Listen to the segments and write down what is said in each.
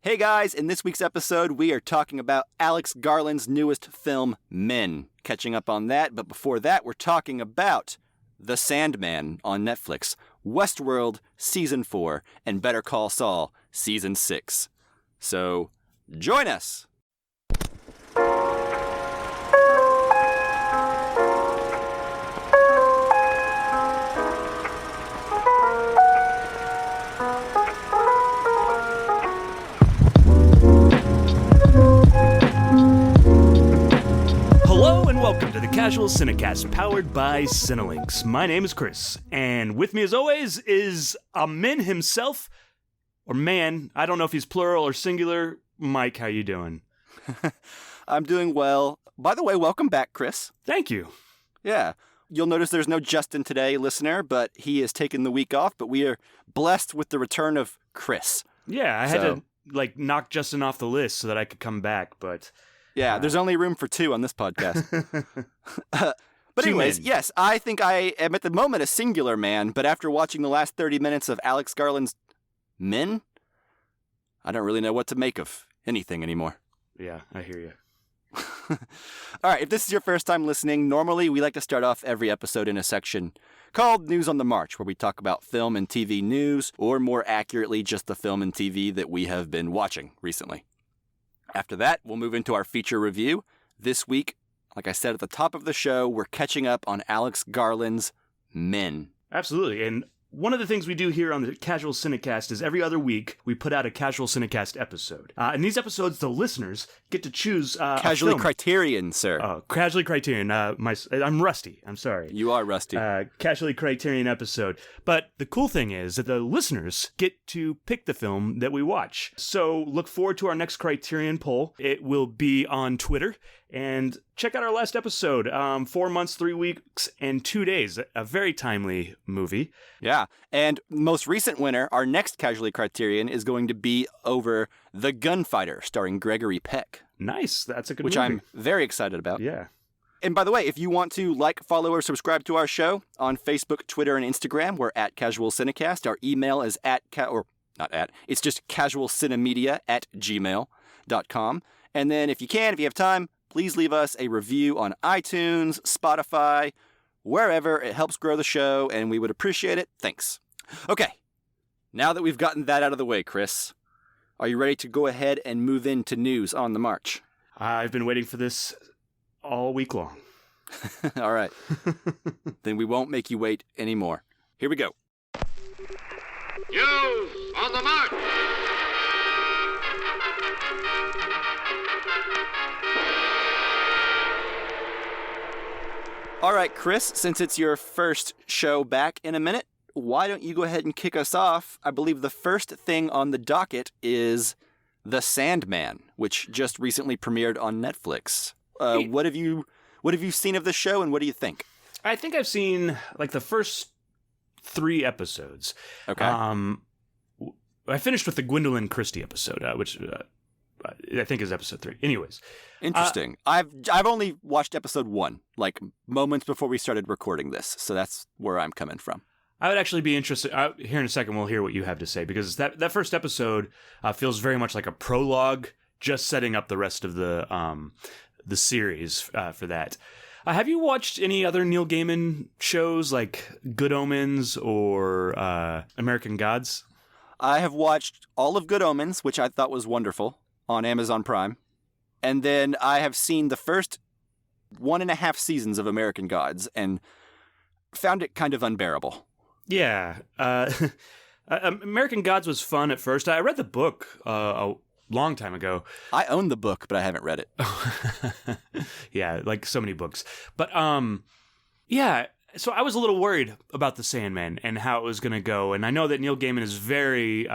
Hey guys, in this week's episode, we are talking about Alex Garland's newest film, Men. Catching up on that, but before that, we're talking about The Sandman on Netflix, Westworld Season 4, and Better Call Saul Season 6. So, join us! Welcome to the Casual Cinecast, powered by Cinelinx. My name is Chris, and with me as always is a man himself, or man, I don't know if he's plural or singular. Mike, how you doing? I'm doing well. By the way, welcome back, Chris. Thank you. Yeah. You'll notice there's no Justin today, listener, but he has taken the week off, but we are blessed with the return of Chris. Yeah, I had to, knock Justin off the list so that I could come back, but... Yeah, there's only room for two on this podcast. But anyways, yes, I think I am at the moment a singular man, but after watching the last 30 minutes of Alex Garland's Men, I don't really know what to make of anything anymore. Yeah, I hear you. All right, if this is your first time listening, normally we like to start off every episode in a section called News on the March, where we talk about film and TV news, or more accurately, just the film and TV that we have been watching recently. After that, we'll move into our feature review. This week, like I said at the top of the show, we're catching up on Alex Garland's Men. Absolutely, and one of the things we do here on the Casual Cinecast is every other week we put out a Casual Cinecast episode. In these episodes, the listeners get to choose Casually Criterion, sir. Oh, Casually Criterion. I'm rusty. I'm sorry. You are rusty. Casually Criterion episode. But the cool thing is that the listeners get to pick the film that we watch. So look forward to our next Criterion poll. It will be on Twitter. And check out our last episode, 4 months, 3 weeks, and 2 days. A very timely movie. Yeah. And most recent winner, our next Casually Criterion, is going to be over The Gunfighter, starring Gregory Peck. Nice. That's a good movie. Which I'm very excited about. Yeah. And by the way, if you want to like, follow, or subscribe to our show on Facebook, Twitter, and Instagram, we're at Casual Cinecast. Our email is it's just casualcinemedia@gmail.com. And then if you have time, please leave us a review on iTunes, Spotify, wherever. It helps grow the show, and we would appreciate it. Thanks. Okay, now that we've gotten that out of the way, Chris, are you ready to go ahead and move into News on the March? I've been waiting for this all week long. All right. Then we won't make you wait anymore. Here we go. News on the March! All right, Chris, since it's your first show back in a minute, why don't you go ahead and kick us off? I believe the first thing on the docket is The Sandman, which just recently premiered on Netflix. What have you seen of the show, and what do you think? I think I've seen the first 3 episodes. Okay. I finished with the Gwendolyn Christie episode, which I think is episode 3. Anyways. Interesting. I've only watched episode 1, moments before we started recording this, so that's where I'm coming from. I would actually be interested, here in a second we'll hear what you have to say, because that first episode feels very much like a prologue, just setting up the rest of the series for that. Have you watched any other Neil Gaiman shows like Good Omens or American Gods? I have watched all of Good Omens, which I thought was wonderful, on Amazon Prime. And then I have seen the first 1.5 seasons of American Gods and found it kind of unbearable. Yeah. American Gods was fun at first. I read the book a long time ago. I own the book, but I haven't read it. Yeah, like so many books. But, yeah, so I was a little worried about The Sandman and how it was going to go. And I know that Neil Gaiman is very...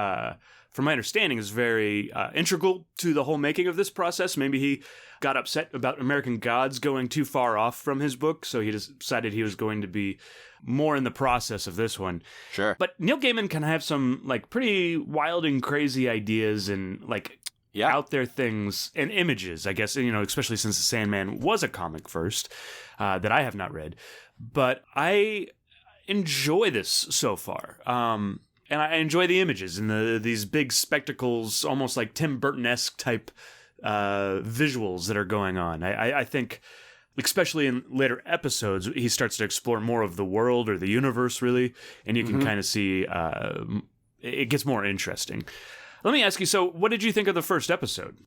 from my understanding, is very integral to the whole making of this process. Maybe he got upset about American Gods going too far off from his book, so he decided he was going to be more in the process of this one. Sure. But Neil Gaiman can have some pretty wild and crazy ideas and out there things and images, I guess, especially since The Sandman was a comic first that I have not read. But I enjoy this so far. And I enjoy the images and these big spectacles, almost like Tim Burton-esque type visuals that are going on. I think, especially in later episodes, he starts to explore more of the world or the universe, really, and you can kind of see it gets more interesting. Let me ask you, so what did you think of the first episode?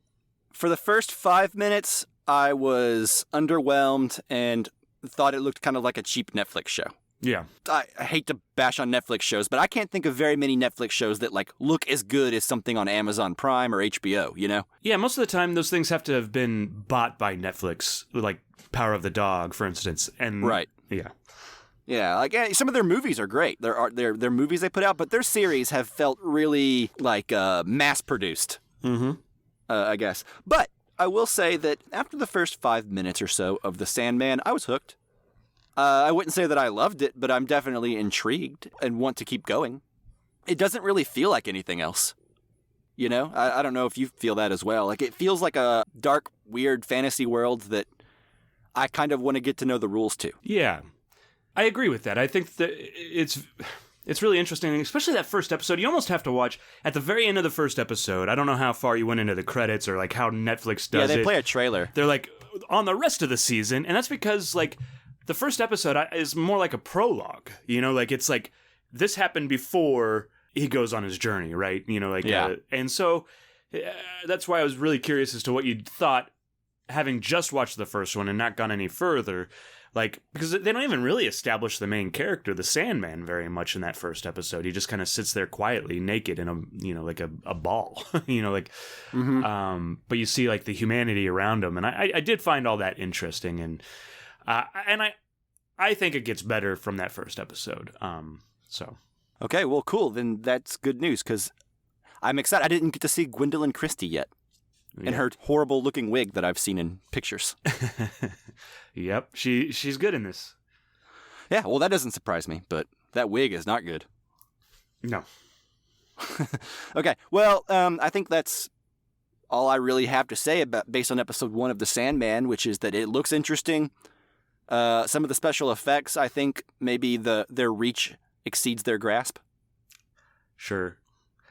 For the first 5 minutes, I was underwhelmed and thought it looked kind of like a cheap Netflix show. Yeah. I hate to bash on Netflix shows, but I can't think of very many Netflix shows that like look as good as something on Amazon Prime or HBO, you know? Yeah, most of the time those things have to have been bought by Netflix, like Power of the Dog, for instance. And right. Yeah. Yeah, like some of their movies are great. Their movies they put out, but their series have felt really like mass produced. I guess. But I will say that after the first 5 minutes or so of The Sandman, I was hooked. I wouldn't say that I loved it, but I'm definitely intrigued and want to keep going. It doesn't really feel like anything else. You know? I don't know if you feel that as well. Like, it feels like a dark, weird fantasy world that I kind of want to get to know the rules to. Yeah. I agree with that. I think that it's really interesting, especially that first episode. You almost have to watch at the very end of the first episode. I don't know how far you went into the credits or like how Netflix does it. Yeah, they play a trailer. They're like on the rest of the season, and that's because like the first episode is more like a prologue. You know, like it's like this happened before he goes on his journey, right? You know, like and so that's why I was really curious as to what you thought, having just watched the first one and not gone any further. Like, because they don't even really establish the main character, the Sandman, very much in that first episode. He just kind of sits there quietly, naked in like a ball, like, but you see like the humanity around him. And I did find all that interesting. And I think it gets better from that first episode. So. Okay, well, cool. Then that's good news because I'm excited. I didn't get to see Gwendolyn Christie yet. In her horrible looking wig that I've seen in pictures. Yep, she's good in this. Yeah, well, that doesn't surprise me, but that wig is not good. No. Okay, well, I think that's all I really have to say about based on episode 1 of The Sandman, which is that it looks interesting. Some of the special effects, I think maybe their reach exceeds their grasp. Sure.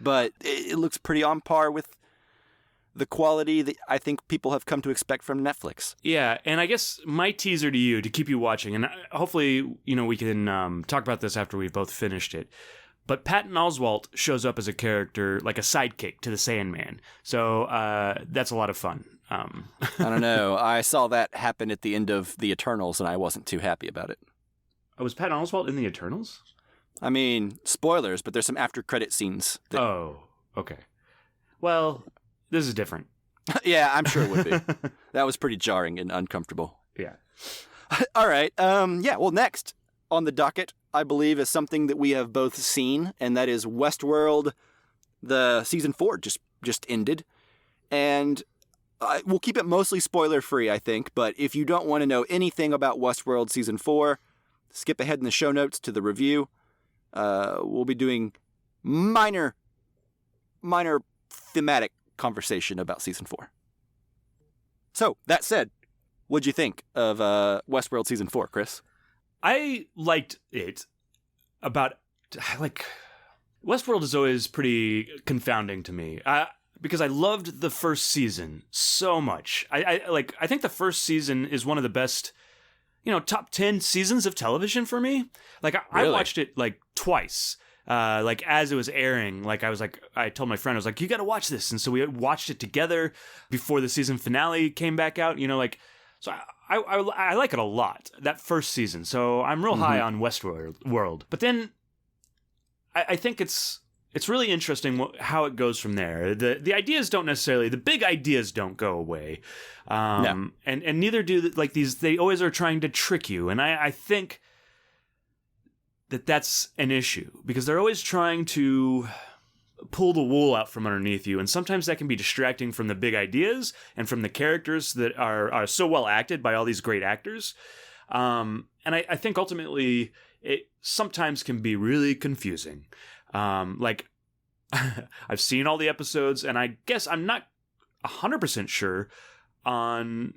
But it looks pretty on par with the quality that I think people have come to expect from Netflix. Yeah, and I guess my teaser to you, to keep you watching, and hopefully, we can talk about this after we've both finished it, but Patton Oswalt shows up as a character, like a sidekick to the Sandman, so that's a lot of fun. I don't know. I saw that happen at the end of The Eternals, and I wasn't too happy about it. Oh, was Patton Oswalt in The Eternals? I mean, spoilers, but there's some after-credit scenes. Oh, okay. Well, this is different. Yeah, I'm sure it would be. That was pretty jarring and uncomfortable. Yeah. All right. Well, next on the docket, I believe, is something that we have both seen, and that is Westworld. The season 4 just ended, and we'll keep it mostly spoiler-free, I think, but if you don't want to know anything about Westworld season 4, skip ahead in the show notes to the review. We'll be doing minor thematic conversation about season 4. So, that said, what'd you think of Westworld season 4, Chris? I liked it. Westworld is always pretty confounding to me. Because I loved the first season so much. I think the first season is one of the best, top 10 seasons of television for me. Like, Really? I watched it like twice. As it was airing, I told my friend, I was like, you got to watch this. And so we watched it together before the season finale came back out, so I like it a lot, that first season. So I'm real high on Westworld. But then I think it's really interesting how it goes from there. The ideas don't necessarily, the big ideas don't go away. No. And neither do these, they always are trying to trick you. And I think that's an issue because they're always trying to pull the wool out from underneath you, and sometimes that can be distracting from the big ideas and from the characters that are so well acted by all these great actors. And I think ultimately it sometimes can be really confusing. I've seen all the episodes, and I guess I'm not 100% sure on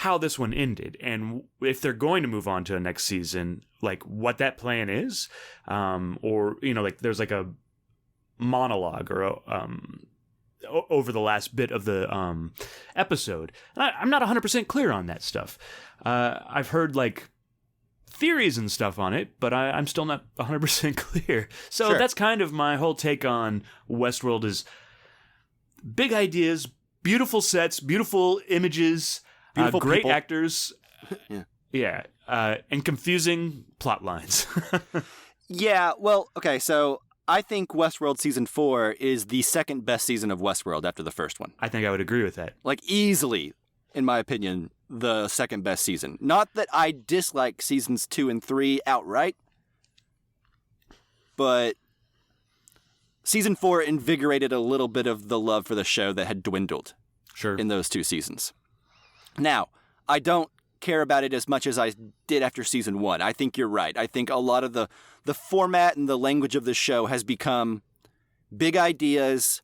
how this one ended and if they're going to move on to a next season, like what that plan is, or like there's like a monologue or over the last bit of the episode. And I'm not 100% clear on that stuff. I've heard like theories and stuff on it, but I'm still not 100% clear. So Sure. That's kind of my whole take on Westworld is big ideas, beautiful sets, beautiful images, Beautiful great people. actors. Yeah. And confusing plot lines. Yeah, well, okay, so I think Westworld Season 4 is the second best season of Westworld after the first one. I think I would agree with that. Like, easily, in my opinion, the second best season. Not that I dislike Seasons 2 and 3 outright, but Season 4 invigorated a little bit of the love for the show that had dwindled Sure. in those two seasons. Now, I don't care about it as much as I did after Season 1. I think you're right. I think a lot of the format and the language of the show has become big ideas,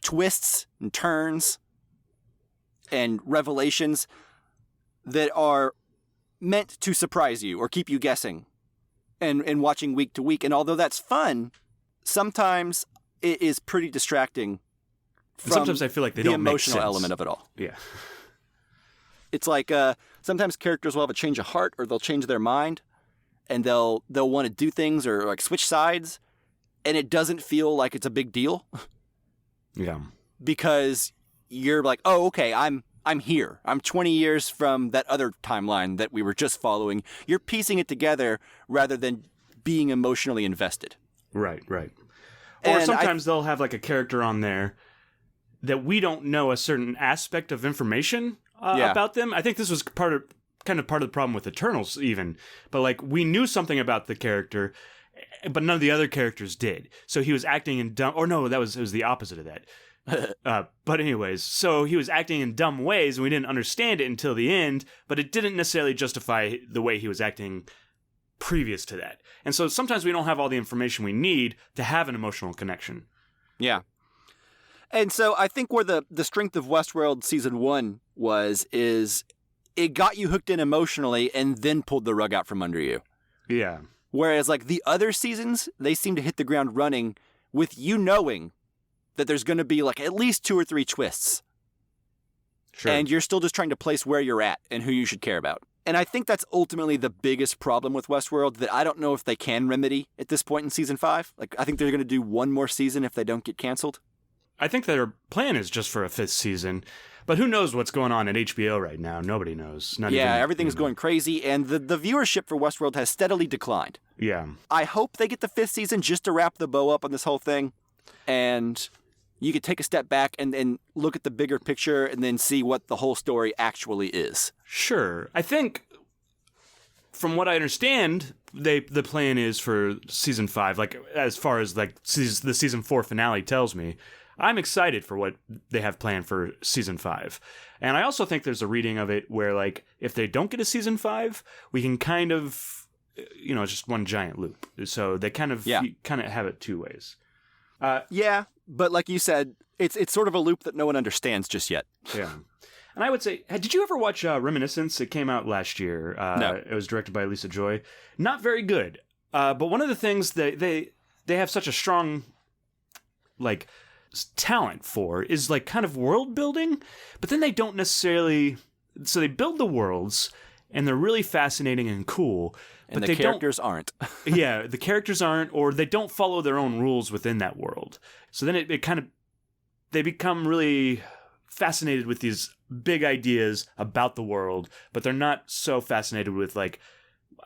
twists and turns, and revelations that are meant to surprise you or keep you guessing and watching week to week. And although that's fun, sometimes it is pretty distracting from sometimes I feel like they the don't make emotional sense. element of it all. Yeah. It's like sometimes characters will have a change of heart or they'll change their mind and they'll want to do things or like switch sides, and it doesn't feel like it's a big deal Yeah. because you're like, oh, okay, I'm here. I'm 20 years from that other timeline that we were just following. You're piecing it together rather than being emotionally invested. Right. Or And sometimes they'll have like a character on there that we don't know a certain aspect of information about them. I think this was part of the problem with Eternals even. But like we knew something about the character, but none of the other characters did. So he was acting in dumb, or no, it was the opposite of that. But anyways, so he was acting in dumb ways and we didn't understand it until the end, but it didn't necessarily justify the way he was acting previous to that. And so sometimes we don't have all the information we need to have an emotional connection. Yeah. And so I think where the strength of Westworld Season 1 is it got you hooked in emotionally and then pulled the rug out from under you. Yeah. Whereas like the other seasons, they seem to hit the ground running with you knowing that there's going to be like at least 2 or 3 twists. Sure. And you're still just trying to place where you're at and who you should care about. And I think that's ultimately the biggest problem with Westworld that I don't know if they can remedy at this point in Season 5. Like, I think they're going to do one more season if they don't get canceled. I think their plan is just for a 5th season, but who knows what's going on at HBO right now? Nobody knows. Everything's going crazy, and the viewership for Westworld has steadily declined. Yeah. I hope they get the 5th season just to wrap the bow up on this whole thing, and you could take a step back and look at the bigger picture and then see what the whole story actually is. Sure. I think, from what I understand, the plan is for Season 5, like, as far as, like, the Season 4 finale tells me, I'm excited for what they have planned for Season 5. And I also think there's a reading of it where, like, if they don't get a Season 5, we can kind of, it's just one giant loop. So they kind of have it 2 ways. But like you said, it's sort of a loop that no one understands just yet. Yeah. And I would say, did you ever watch Reminiscence? It came out last year. No. It was directed by Lisa Joy. Not very good. But one of the things that they have such a strong, like, talent for is, like, kind of world building. But then they don't necessarily... So they build the worlds, and they're really fascinating and cool. And but the characters aren't. Yeah, the characters aren't, or they don't follow their own rules within that world. So then it kind of... They become really fascinated with these big ideas about the world, but they're not so fascinated with, like,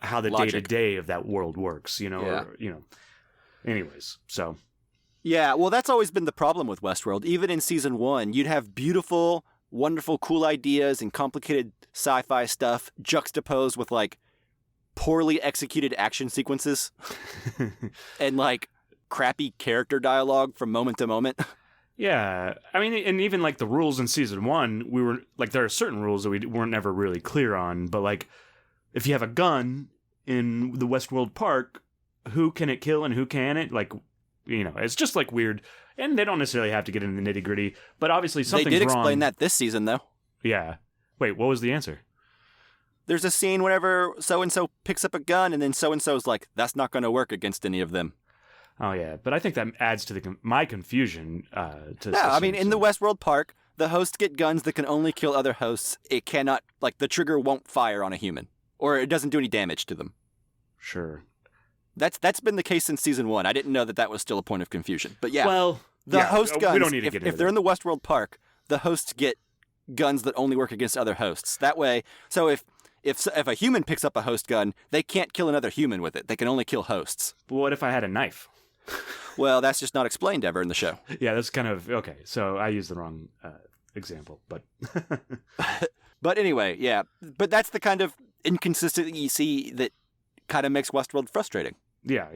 how the day-to-day of that world works, Anyways, so... Yeah, well, that's always been the problem with Westworld. Even in Season 1, you'd have beautiful, wonderful, cool ideas and complicated sci-fi stuff juxtaposed with, like, poorly executed action sequences and, like, crappy character dialogue from moment to moment. Yeah, I mean, and even, like, the rules in Season 1, we were, like, there are certain rules that we weren't ever really clear on, but, like, if you have a gun in the Westworld Park, who can it kill and who can't it? Like, it's just, like, weird, and they don't necessarily have to get into the nitty-gritty, but obviously something's wrong. They did explain that this season, though. Yeah, Wait, what was the answer? There's a scene whenever so-and-so picks up a gun, and then so-and-so's like, that's not going to work against any of them. Oh, yeah. But I think that adds to my confusion. I mean, in the Westworld Park, the hosts get guns that can only kill other hosts. It cannot, like, the trigger won't fire on a human, or it doesn't do any damage to them. Sure. That's been the case since season 1. I didn't know that was still a point of confusion. But yeah, well, the host guns, we don't need to get into if they're in the Westworld Park, the hosts get guns that only work against other hosts. That way, so if a human picks up a host gun, they can't kill another human with it. They can only kill hosts. But what if I had a knife? Well, that's just not explained ever in the show. Yeah, that's kind of... Okay, so I used the wrong example, but... But anyway, yeah. But that's the kind of inconsistency you see that kind of makes Westworld frustrating. Yeah.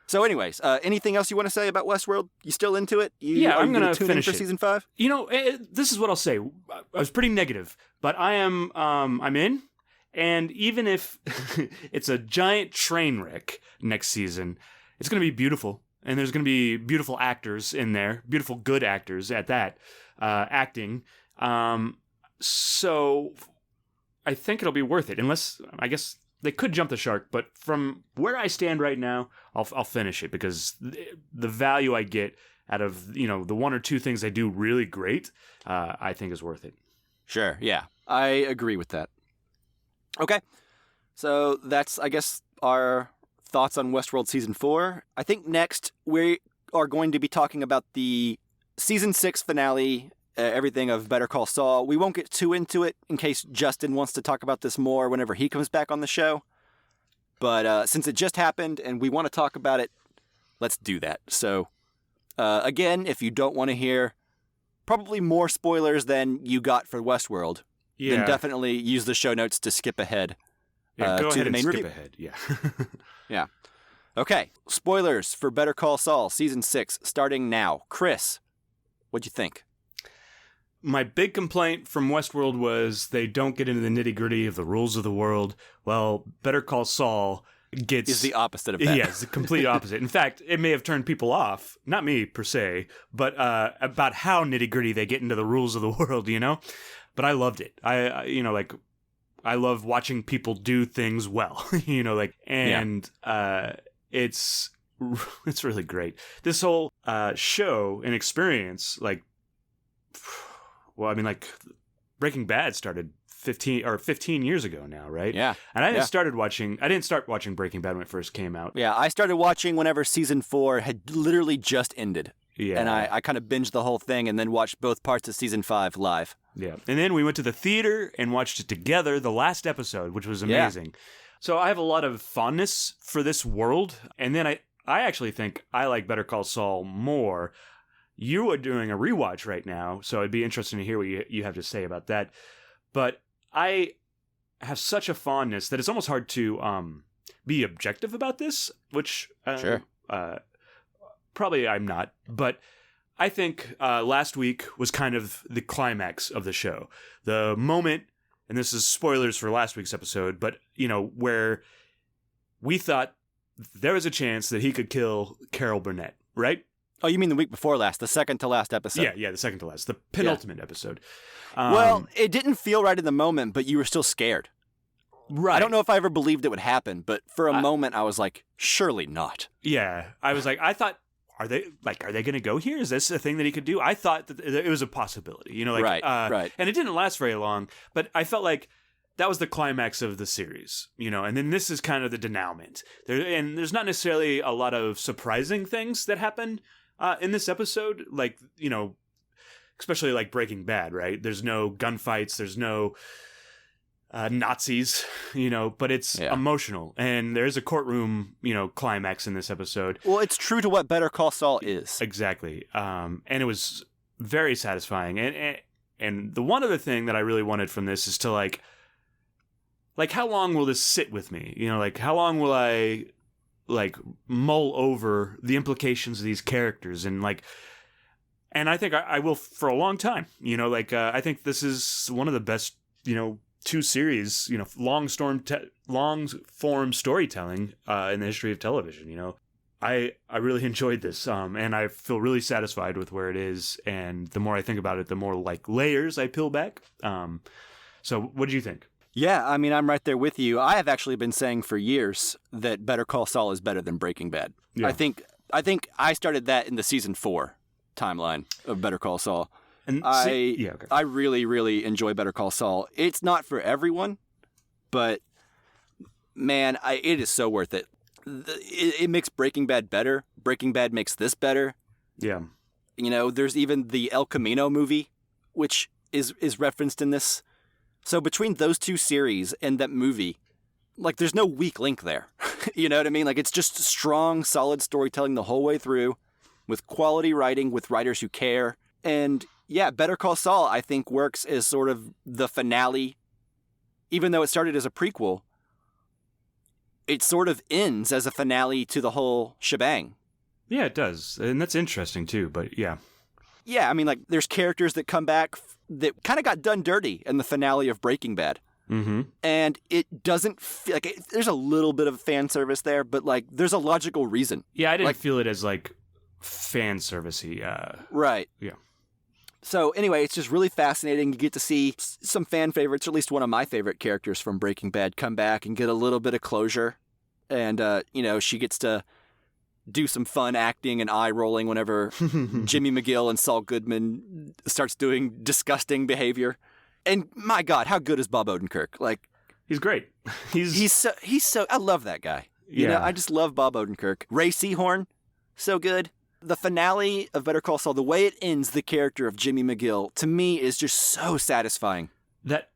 So anyways, anything else you want to say about Westworld? You still into it? I'm going to tune in finish for it. season 5? You know, this is what I'll say. I was pretty negative, but I'm in. And even if it's a giant train wreck next season, it's going to be beautiful. And there's going to be beautiful actors in there, beautiful good actors at that, acting. So I think it'll be worth it. Unless, I guess, they could jump the shark. But from where I stand right now, I'll finish it. Because the value I get out of, the one or two things they do really great, I think is worth it. Sure, yeah. I agree with that. Okay, so that's, I guess, our thoughts on Westworld Season 4. I think next we are going to be talking about the Season 6 finale, everything of Better Call Saul. We won't get too into it in case Justin wants to talk about this more whenever he comes back on the show. But since it just happened and we want to talk about it, let's do that. So, again, if you don't want to hear probably more spoilers than you got for Westworld, then definitely use the show notes to skip ahead. Yeah, go to ahead the main and skip review. ahead. Yeah. Yeah. Okay. Spoilers for Better Call Saul Season 6 starting now. Chris, what'd you think? My big complaint from Westworld was they don't get into the nitty-gritty of the rules of the world. Well, Better Call Saul is the opposite of that. Yeah, it's the complete opposite. In fact, it may have turned people off, not me per se, but about how nitty-gritty they get into the rules of the world, But I loved it. I love watching people do things well, it's really great. This whole show and experience, Breaking Bad started 15 years ago now, right? Yeah. And I didn't start watching Breaking Bad when it first came out. Yeah, I started watching whenever season 4 had literally just ended. Yeah. And I kind of binged the whole thing and then watched both parts of season 5 live. Yeah. And then we went to the theater and watched it together, the last episode, which was amazing. Yeah. So I have a lot of fondness for this world. And then I actually think I like Better Call Saul more. You are doing a rewatch right now, so it'd be interesting to hear what you have to say about that. But I have such a fondness that it's almost hard to be objective about this, which sure. Probably I'm not. But I think last week was kind of the climax of the show. The moment, and this is spoilers for last week's episode, but, where we thought there was a chance that he could kill Carol Burnett, right? Oh, you mean the week before last, the second to last episode? Yeah, the second to last, the penultimate episode. Well, it didn't feel right in the moment, but you were still scared. Right. I don't know if I ever believed it would happen, but for a moment I was like, surely not. Yeah, I was like, I thought, are they going to go here? Is this a thing that he could do? I thought that it was a possibility, right. And it didn't last very long, but I felt like that was the climax of the series, and then this is kind of the denouement. There's not necessarily a lot of surprising things that happen in this episode, especially like Breaking Bad, right? There's no gunfights, there's no Nazis, but it's emotional. And there's a courtroom, climax in this episode. Well, it's true to what Better Call Saul is. Exactly. And it was very satisfying. And the one other thing that I really wanted from this is to like how long will this sit with me? How long will I mull over the implications of these characters and I think I will for a long time. I think this is one of the best, two series, long form storytelling in the history of television. I really enjoyed this, and I feel really satisfied with where it is. And the more I think about it, the more like layers I peel back. So what do you think? Yeah, I mean, I'm right there with you. I have actually been saying for years that Better Call Saul is better than Breaking Bad. Yeah. I think I started that in the season 4 timeline of Better Call Saul. And I really, really enjoy Better Call Saul. It's not for everyone, but man, it is so worth it. It makes Breaking Bad better. Breaking Bad makes this better. Yeah. You know, there's even the El Camino movie, which is referenced in this. So between those two series and that movie, like there's no weak link there. You know what I mean? Like it's just strong, solid storytelling the whole way through with quality writing, with writers who care. And yeah, Better Call Saul, I think, works as sort of the finale. Even though it started as a prequel, it sort of ends as a finale to the whole shebang. Yeah, it does. And that's interesting too, but yeah. Yeah, I mean, like, there's characters that come back that kind of got done dirty in the finale of Breaking Bad. Mm-hmm. And it doesn't feel like there's a little bit of fan service there, but like there's a logical reason. Yeah, I didn't like, feel it as like fan servicey. Right. Yeah. So anyway, it's just really fascinating. You get to see some fan favorites, or at least one of my favorite characters from Breaking Bad, come back and get a little bit of closure. And, she gets to do some fun acting and eye rolling whenever Jimmy McGill and Saul Goodman starts doing disgusting behavior. And my God, how good is Bob Odenkirk? Like, he's great. He's so I love that guy. You know, I just love Bob Odenkirk. Ray Seahorn, so good. The finale of Better Call Saul, the way it ends the character of Jimmy McGill, to me is just so satisfying. That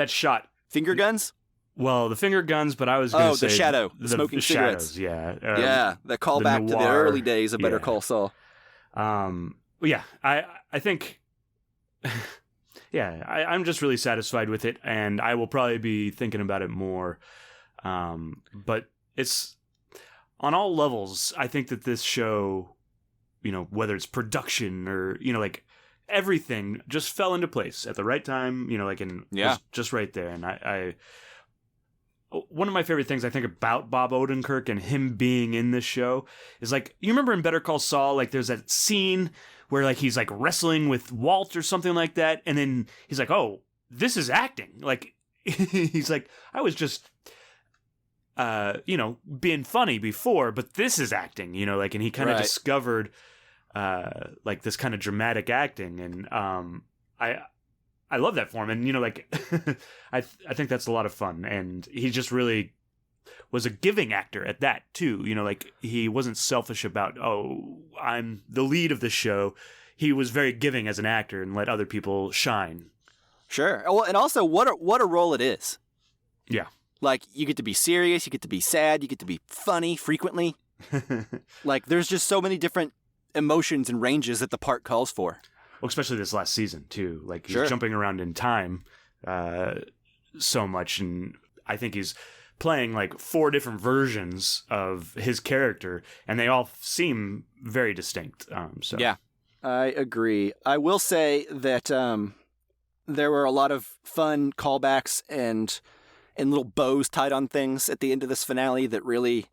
shot. Finger guns? Well, the finger guns, but I was going to say... the shadow, the smoking cigarettes. Shadows, yeah. The callback to the early days of Better Call Saul. Yeah, I think... I'm just really satisfied with it, and I will probably be thinking about it more. But it's... On all levels, I think that this show... whether it's production or, like everything just fell into place at the right time, just right there. And one of my favorite things I think about Bob Odenkirk and him being in this show is like, you remember in Better Call Saul, like there's that scene where like he's like wrestling with Walt or something like that. And then he's like, oh, this is acting. Like, he's like, I was just, being funny before, but this is acting, and he kind of discovered like this kind of dramatic acting, and I love that for him, and I think that's a lot of fun, and he just really was a giving actor at that too. Like he wasn't selfish about, oh, I'm the lead of the show. He was very giving as an actor and let other people shine. Sure. Well, and also what a role it is. Yeah. Like, you get to be serious, you get to be sad, you get to be funny frequently. Like, there's just so many different emotions and ranges that the part calls for. Well, especially this last season, too. Like, he's jumping around in time so much, and I think he's playing, like, 4 different versions of his character, and they all seem very distinct. Yeah, I agree. I will say that there were a lot of fun callbacks and little bows tied on things at the end of this finale that really,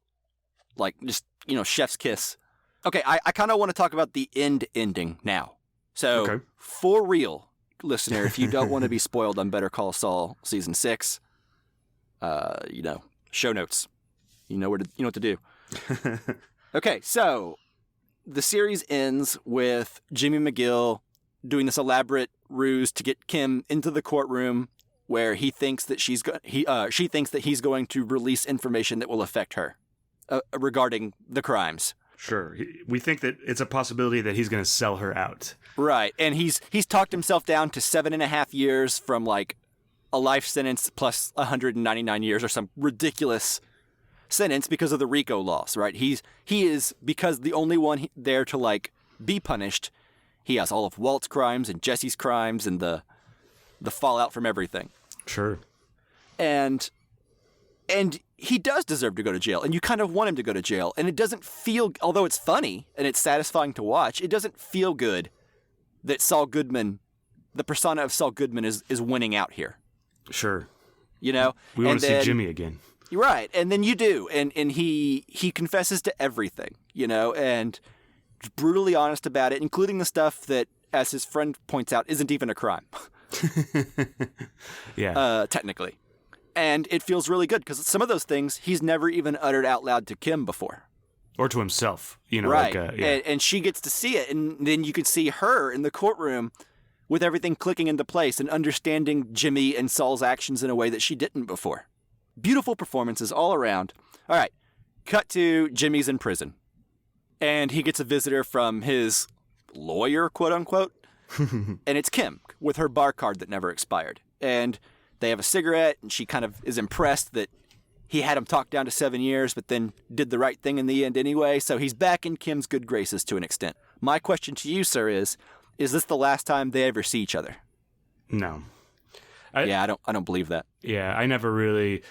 like, just, chef's kiss. Okay, I kind of want to talk about the ending now. So, for real, listener, if you don't want to be spoiled on Better Call Saul Season 6, show notes. You know what to do. Okay, so, the series ends with Jimmy McGill doing this elaborate ruse to get Kim into the courtroom where he thinks that she thinks that he's going to release information that will affect her regarding the crimes. Sure. We think that it's a possibility that he's going to sell her out. Right. And he's talked himself down to 7.5 years from like a life sentence plus 199 years or some ridiculous sentence because of the RICO laws, right? He is, because the only one there to like be punished, he has all of Walt's crimes and Jesse's crimes and the fallout from everything. Sure. And he does deserve to go to jail, and you kind of want him to go to jail. And it doesn't feel, although it's funny and it's satisfying to watch, it doesn't feel good that Saul Goodman, the persona of Saul Goodman, is winning out here. Sure. We want to see Jimmy again. You're right. And then you do. And he confesses to everything, and brutally honest about it, including the stuff that, as his friend points out, isn't even a crime. Yeah. Technically. And it feels really good because some of those things he's never even uttered out loud to Kim before. Or to himself, Right. Yeah. And she gets to see it. And then you could see her in the courtroom with everything clicking into place and understanding Jimmy and Saul's actions in a way that she didn't before. Beautiful performances all around. All right. Cut to Jimmy's in prison. And he gets a visitor from his lawyer, quote unquote. And it's Kim with her bar card that never expired. And they have a cigarette, and she kind of is impressed that he had him talked down to 7 years, but then did the right thing in the end anyway. So he's back in Kim's good graces to an extent. My question to you, sir, is this the last time they ever see each other? No. I don't believe that. Yeah, I never really...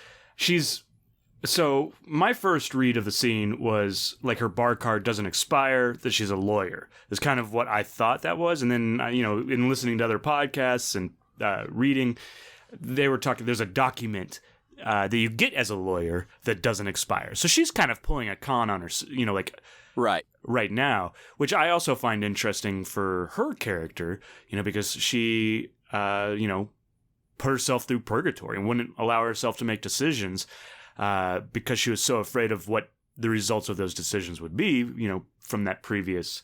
So my first read of the scene was like her bar card doesn't expire, that she's a lawyer. That's kind of what I thought that was. And then, in listening to other podcasts and reading, they were talking, there's a document that you get as a lawyer that doesn't expire. So she's kind of pulling a con on her, right now, which I also find interesting for her character, because she, put herself through purgatory and wouldn't allow herself to make decisions because she was so afraid of what the results of those decisions would be, from that previous,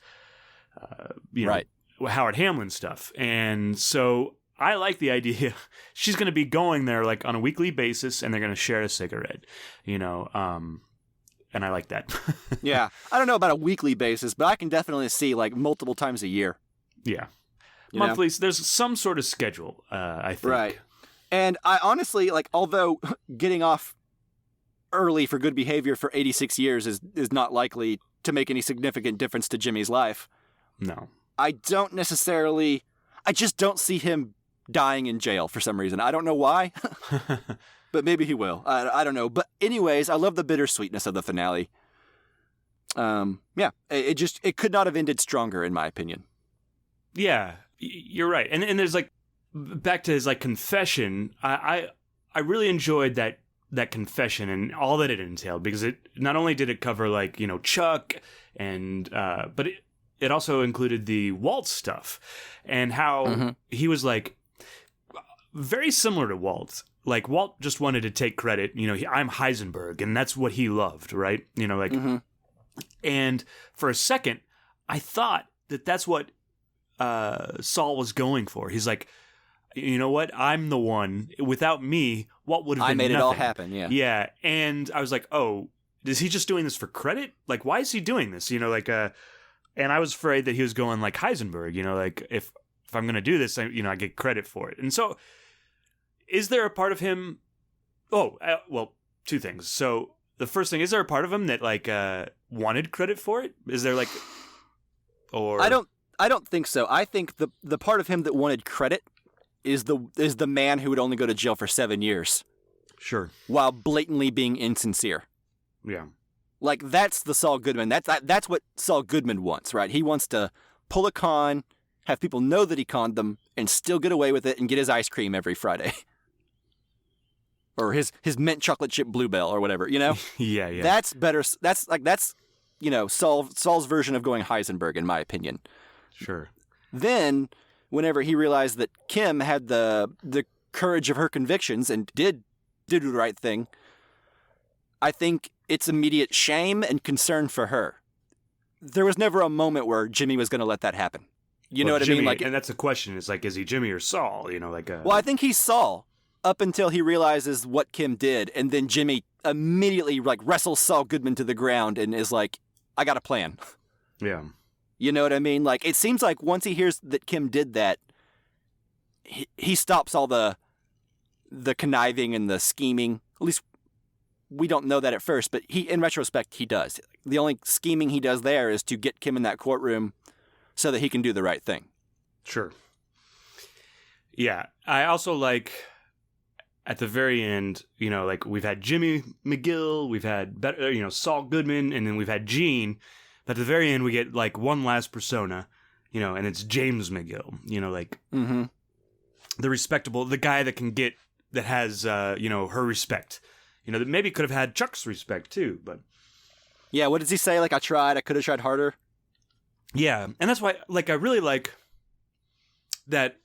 right. Howard Hamlin stuff. And so I like the idea she's going to be going there like on a weekly basis and they're going to share a cigarette, and I like that. Yeah. I don't know about a weekly basis, but I can definitely see like multiple times a year. Yeah. Monthly, there's some sort of schedule, I think. Right. And I honestly, although getting off early for good behavior for 86 years is not likely to make any significant difference to Jimmy's life. No. I just don't see him dying in jail for some reason. I don't know why, but maybe he will. I don't know. But anyways, I love the bittersweetness of the finale. Yeah, it could not have ended stronger in my opinion. Yeah, you're right. And there's back to his confession. I really enjoyed that confession and all that it entailed, because it not only did it cover Chuck and but it also included the Walt stuff and how he was very similar to Walt. Walt just wanted to take credit. I'm Heisenberg, and that's what he loved, right? And for a second, I thought that's what Saul was going for. He's like, you know what? I'm the one. Without me, what would have been nothing. I made nothing. It all happen, yeah. Yeah, and I was like, oh, is he just doing this for credit? Why is he doing this? And I was afraid that he was going like Heisenberg, if I'm going to do this, I get credit for it. And so, is there a part of him... Oh, well, two things. So, the first thing, is there a part of him that, wanted credit for it? Is there, or... I don't think so. I think the part of him that wanted credit is the man who would only go to jail for 7 years. Sure. While blatantly being insincere. Yeah. That's the Saul Goodman. That's what Saul Goodman wants, right? He wants to pull a con, have people know that he conned them, and still get away with it and get his ice cream every Friday. Or his mint chocolate chip Bluebell or whatever, Yeah. That's better. That's Saul's version of going Heisenberg, in my opinion. Sure. Then, whenever he realized that Kim had the courage of her convictions and did do the right thing, I think it's immediate shame and concern for her. There was never a moment where Jimmy was going to let that happen. You know what Jimmy, I mean? And that's the question. Is is he Jimmy or Saul? Well, I think he's Saul up until he realizes what Kim did, and then Jimmy immediately wrestles Saul Goodman to the ground and is like, "I got a plan." Yeah. You know what I mean? It seems like once he hears that Kim did that, he stops all the conniving and the scheming. At least we don't know that at first, but in retrospect, he does. The only scheming he does there is to get Kim in that courtroom so that he can do the right thing. Sure. Yeah. I also at the very end, we've had Jimmy McGill, we've had Saul Goodman, and then we've had Gene. But at the very end, we get one last persona, and it's James McGill, the respectable, the guy that has, her respect, You know, that maybe could have had Chuck's respect too, but Yeah, what does he say? Like, I could have tried harder. yeah, and that's why, like, I really like that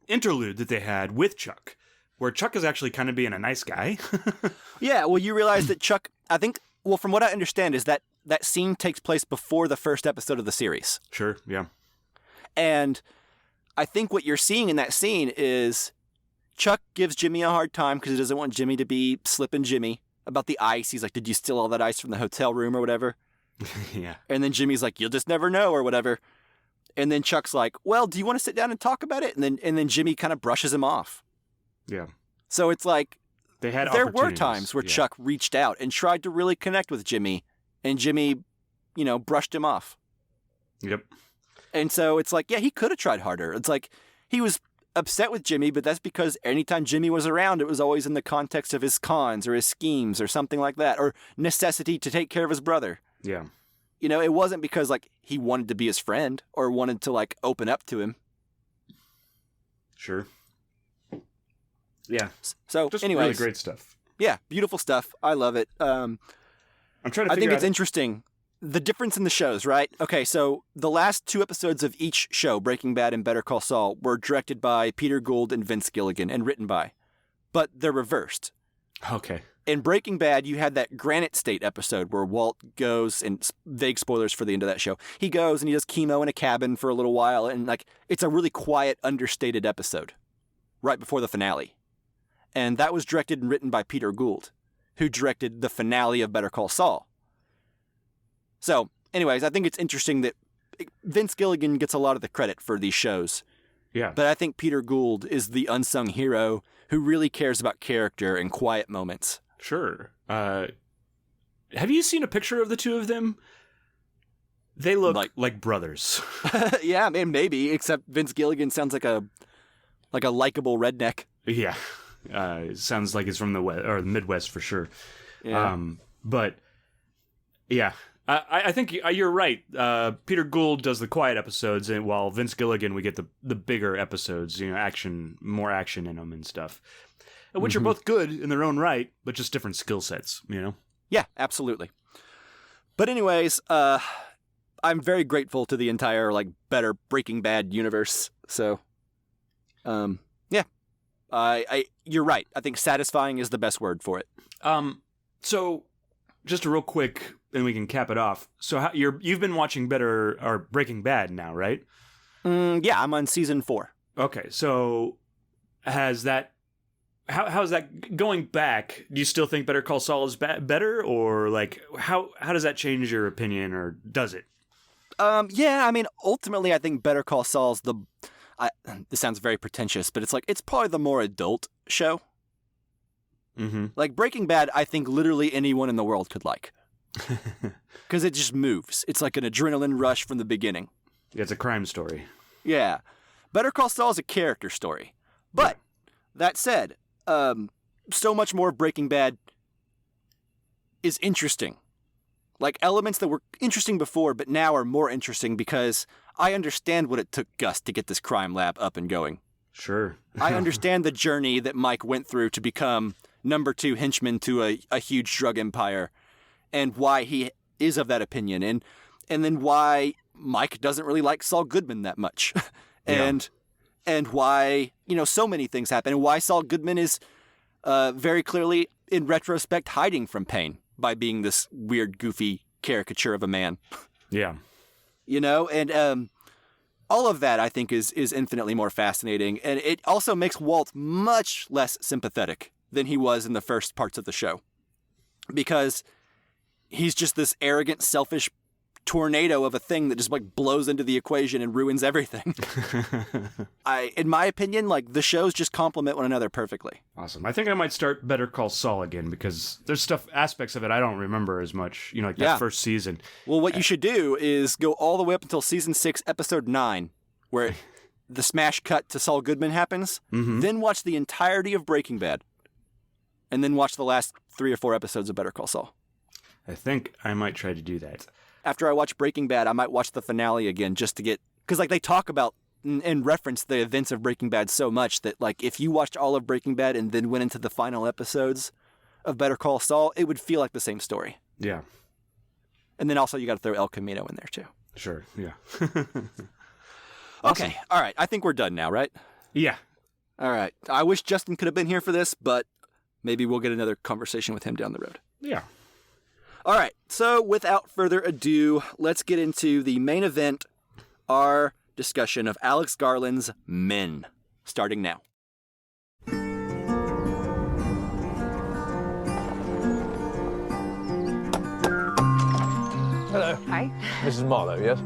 interlude that they had with Chuck, where Chuck is actually kind of being a nice guy. Yeah, well, you realize that Chuck, I think, well, from what I understand, is that that scene takes place before the first episode of the series. Sure, yeah. And I think what you're seeing in that scene is Chuck gives Jimmy a hard time because he doesn't want Jimmy to be slipping Jimmy about the ice. He's like, did you steal all that ice from the hotel room or whatever? Yeah. And then Jimmy's like, you'll just never know or whatever. And then Chuck's like, well, do you want to sit down and talk about it? And then Jimmy kind of brushes him off. Yeah. So it's like, there were times where yeah. Chuck reached out and tried to really connect with Jimmy, and Jimmy, brushed him off. Yep. And so it's like, yeah, he could have tried harder. It's like he was upset with Jimmy, but that's because anytime Jimmy was around, it was always in the context of his cons or his schemes or something like that, or necessity to take care of his brother. Yeah. It wasn't because, like, he wanted to be his friend or wanted to, like, open up to him. Sure. Yeah. So, Just anyways. really great stuff. Yeah, beautiful stuff. I love it. I'm trying to I think figure it's out... interesting, the difference in the shows, right? Okay, so the last 2 episodes of each show, Breaking Bad and Better Call Saul, were directed by Peter Gould and Vince Gilligan and written by. But they're reversed. Okay. In Breaking Bad, you had that Granite State episode where Walt goes, and vague spoilers for the end of that show, he goes and he does chemo in a cabin for a little while, and like it's a really quiet, understated episode right before the finale. And that was directed and written by Peter Gould, who directed the finale of Better Call Saul. So, anyways, I think it's interesting that Vince Gilligan gets a lot of the credit for these shows. Yeah. But I think Peter Gould is the unsung hero who really cares about character and quiet moments. Sure. Have you seen a picture of the two of them? They look like brothers. Yeah, I mean, maybe, except Vince Gilligan sounds like a likable redneck. Yeah. It sounds like it's from the West or the Midwest for sure. Yeah. But yeah, I think you're right. Peter Gould does the quiet episodes, and while Vince Gilligan, we get the bigger episodes, more action in them and stuff, which are both good in their own right, but just different skill sets, Yeah, absolutely. But anyways, I'm very grateful to the entire Better Breaking Bad universe. So, yeah, you're right. I think satisfying is the best word for it. So just a real quick, and we can cap it off. So you've been watching Breaking Bad now, right? Yeah, I'm on season 4. Okay, so how's that going back? Do you still think Better Call Saul is better, or how does that change your opinion, or does it? Yeah, I mean, ultimately, I think Better Call Saul's this sounds very pretentious, but it's probably the more adult show. Mm-hmm. Like Breaking Bad, I think literally anyone in the world could like. Because it just moves. It's like an adrenaline rush from the beginning. Yeah, it's a crime story. Yeah. Better Call Saul is a character story. But, that said, so much more of Breaking Bad is interesting. Like elements that were interesting before, but now are more interesting because I understand what it took Gus to get this crime lab up and going. Sure. I understand the journey that Mike went through to become number 2 henchman to a huge drug empire, and why he is of that opinion, and then why Mike doesn't really like Saul Goodman that much, and why so many things happen, and why Saul Goodman is very clearly in retrospect hiding from pain by being this weird, goofy caricature of a man. Yeah. And all of that, I think, is infinitely more fascinating. And it also makes Walt much less sympathetic than he was in the first parts of the show. Because he's just this arrogant, selfish tornado of a thing that just blows into the equation and ruins everything. In my opinion, the shows just complement one another perfectly. Awesome. I think I might start Better Call Saul again because there's aspects of it I don't remember as much, that first season. Well, what you should do is go all the way up until season 6, episode 9, where the smash cut to Saul Goodman happens, then watch the entirety of Breaking Bad, and then watch the last 3 or 4 episodes of Better Call Saul. I think I might try to do that. After I watch Breaking Bad, I might watch the finale again just to get... Because they talk about and reference the events of Breaking Bad so much that if you watched all of Breaking Bad and then went into the final episodes, of Better Call Saul, it would feel like the same story. Yeah. And then also you got to throw El Camino in there too. Sure. Yeah. Okay. All right. I think we're done now, right? Yeah. All right. I wish Justin could have been here for this, but maybe we'll get another conversation with him down the road. Yeah. All right. So without further ado, let's get into the main event, our discussion of Alex Garland's Men, starting now. Hello. Hi. Mrs. Marlowe, yes?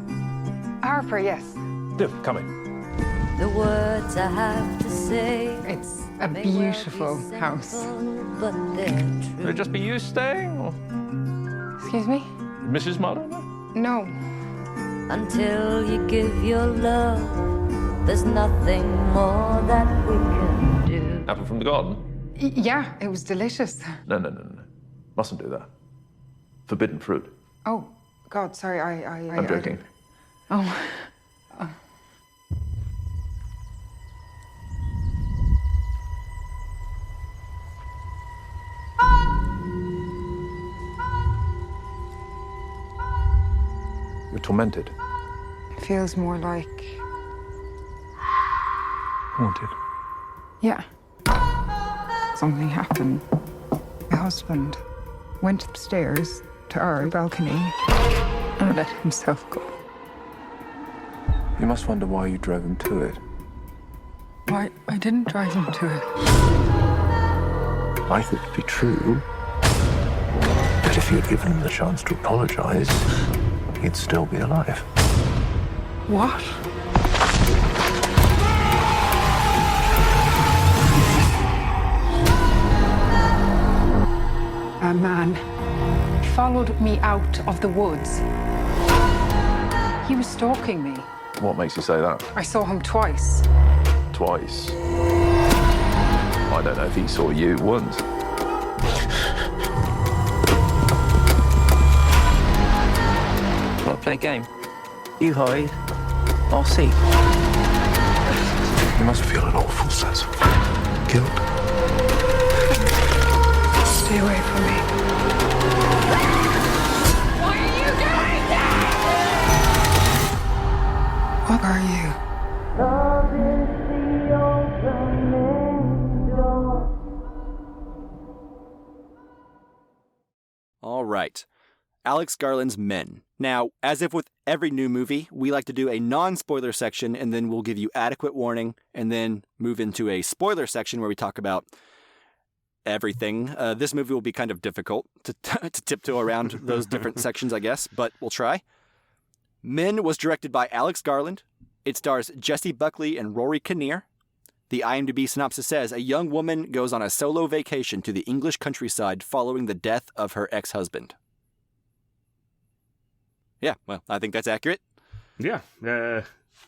Harper, yes. Do, come in. The words I have to say. It's a beautiful house. But they're Will true. it just be you staying, or Excuse me? Mrs. Marlowe? No? No. Until you give your love, there's nothing more that we can do. Apple from the garden? Yeah, it was delicious. No. Mustn't do that. Forbidden fruit. Oh, God, sorry, I'm joking. Oh. You're tormented. It feels more like... Haunted. Yeah. Something happened. My husband went upstairs to our balcony and let himself go. You must wonder why you drove him to it. Why, I didn't drive him to it. I thought it'd be true. That if you had given him the chance to apologize, he'd still be alive. What? A man followed me out of the woods. He was stalking me. What makes you say that? I saw him twice. Twice. I don't know if he saw you once. Want to play a game? You hide, I'll see. You must feel an awful sense of guilt. Stay away from me. Why are you doing that? What are you? All right. Alex Garland's Men. Now, as if with every new movie, we like to do a non-spoiler section, and then we'll give you adequate warning, and then move into a spoiler section where we talk about everything. This movie will be kind of difficult to tiptoe around those different sections, I guess, but we'll try. Men was directed by Alex Garland. It stars Jessie Buckley and Rory Kinnear. The IMDb synopsis says, a young woman goes on a solo vacation to the English countryside following the death of her ex-husband. Yeah, well, I think that's accurate. Yeah.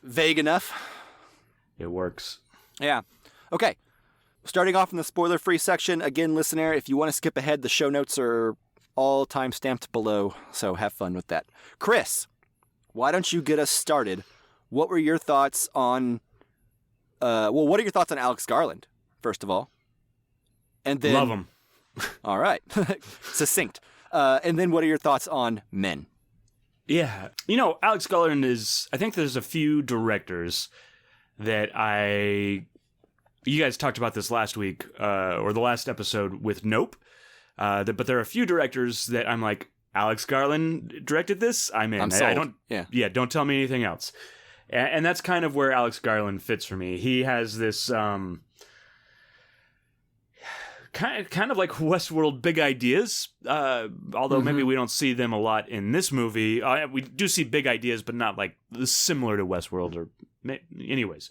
Vague enough. It works. Yeah. Okay. Starting off in the spoiler-free section, again, listener, if you want to skip ahead, the show notes are all time-stamped below, so have fun with that. Chris, why don't you get us started? What were your thoughts on... what are your thoughts on Alex Garland, first of all? And then... Love him. All right. Succinct. And then what are your thoughts on Men? Yeah. You know, Alex Garland is... I think there's a few directors that you guys talked about this last week, or the last episode with Nope. But there are a few directors that I'm like, Alex Garland directed this? I'm in. I'm sold. I don't, yeah, don't tell me anything else. And that's kind of where Alex Garland fits for me. He has this kind of like Westworld big ideas, although maybe we don't see them a lot in this movie. We do see big ideas, but not like similar to Westworld or anyways.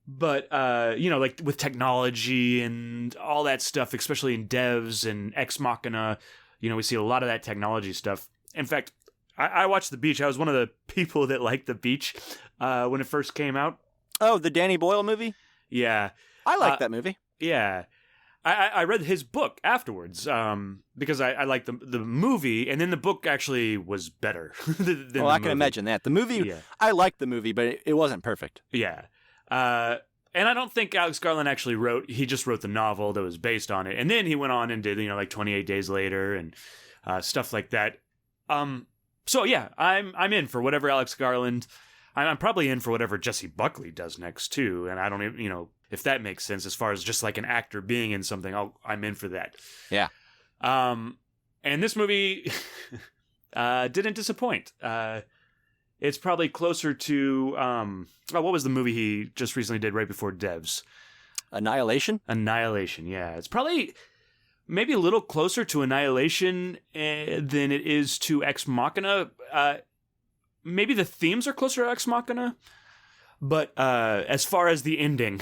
But, like with technology and all that stuff, especially in devs and Ex Machina, we see a lot of that technology stuff. In fact, I watched The Beach. I was one of the people that liked The Beach when it first came out. Oh, the Danny Boyle movie? Yeah. I like that movie. Yeah. I read his book afterwards because I liked the movie, and then the book actually was better than the I can movie. imagine that. The movie, Yeah. I liked the movie, but it wasn't perfect. Yeah. And I don't think Alex Garland actually he just wrote the novel that was based on it. And then he went on and did, like 28 Days Later and stuff like that. So yeah, I'm in for whatever Alex Garland. I'm probably in for whatever Jesse Buckley does next too. And I don't even, if that makes sense as far as just like an actor being in something, I'm in for that. Yeah. And this movie didn't disappoint. It's probably closer to what was the movie he just recently did right before Devs? Annihilation? Annihilation, yeah. It's probably maybe a little closer to Annihilation than it is to Ex Machina. Maybe the themes are closer to Ex Machina, but as far as the ending,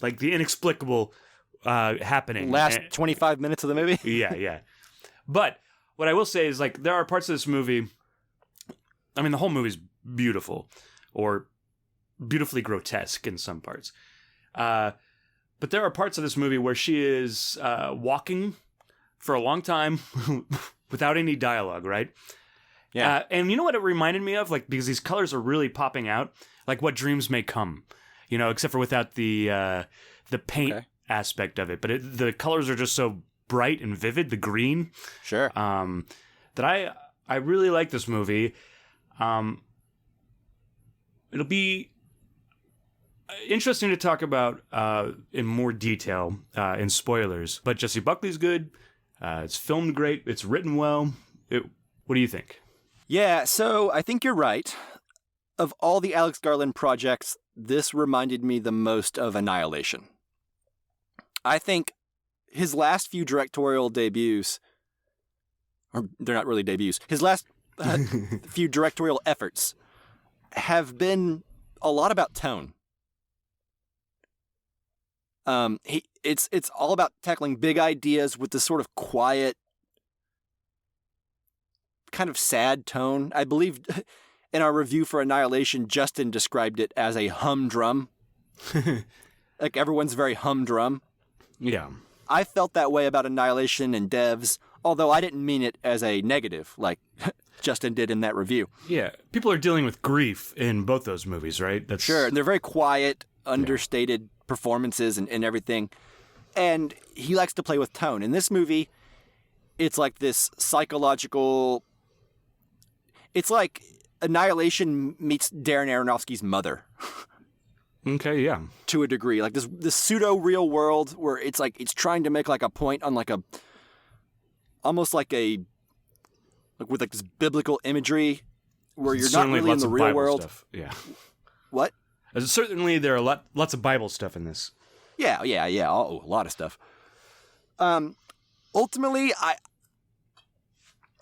like the inexplicable happening. Last 25 minutes of the movie? Yeah. But what I will say is, like, there are parts of this movie, I mean, the whole movie's beautiful, or beautifully grotesque in some parts. But there are parts of this movie where she is walking for a long time without any dialogue, right? Yeah. And you know what it reminded me of? Like, because these colors are really popping out, like What Dreams May Come, except for without the paint aspect of it. But the colors are just so bright and vivid, the green. Sure. That I really like this movie. It'll be interesting to talk about in more detail in spoilers. But Jesse Buckley's good. It's filmed great. It's written well. What do you think? Yeah, so I think you're right. Of all the Alex Garland projects, this reminded me the most of Annihilation. I think his last few directorial debuts, or they're not really debuts, his last few directorial efforts have been a lot about tone. It's all about tackling big ideas with this sort of quiet, kind of sad tone. I believe in our review for Annihilation, Justin described it as a humdrum. Like everyone's very humdrum. Yeah. I felt that way about Annihilation and Devs, although I didn't mean it as a negative, like Justin did in that review. Yeah. People are dealing with grief in both those movies, right? Sure, and they're very quiet, understated performances and everything. And he likes to play with tone. In this movie, it's like this psychological... It's like Annihilation meets Darren Aronofsky's mother. Okay, yeah. To a degree. Like this pseudo-real world where it's like it's trying to make like a point on like a... Almost like a... Like with like this biblical imagery where you're not really in the real world. Stuff. Yeah. What? Certainly there are lots of Bible stuff in this. Yeah. Oh, a lot of stuff. Ultimately,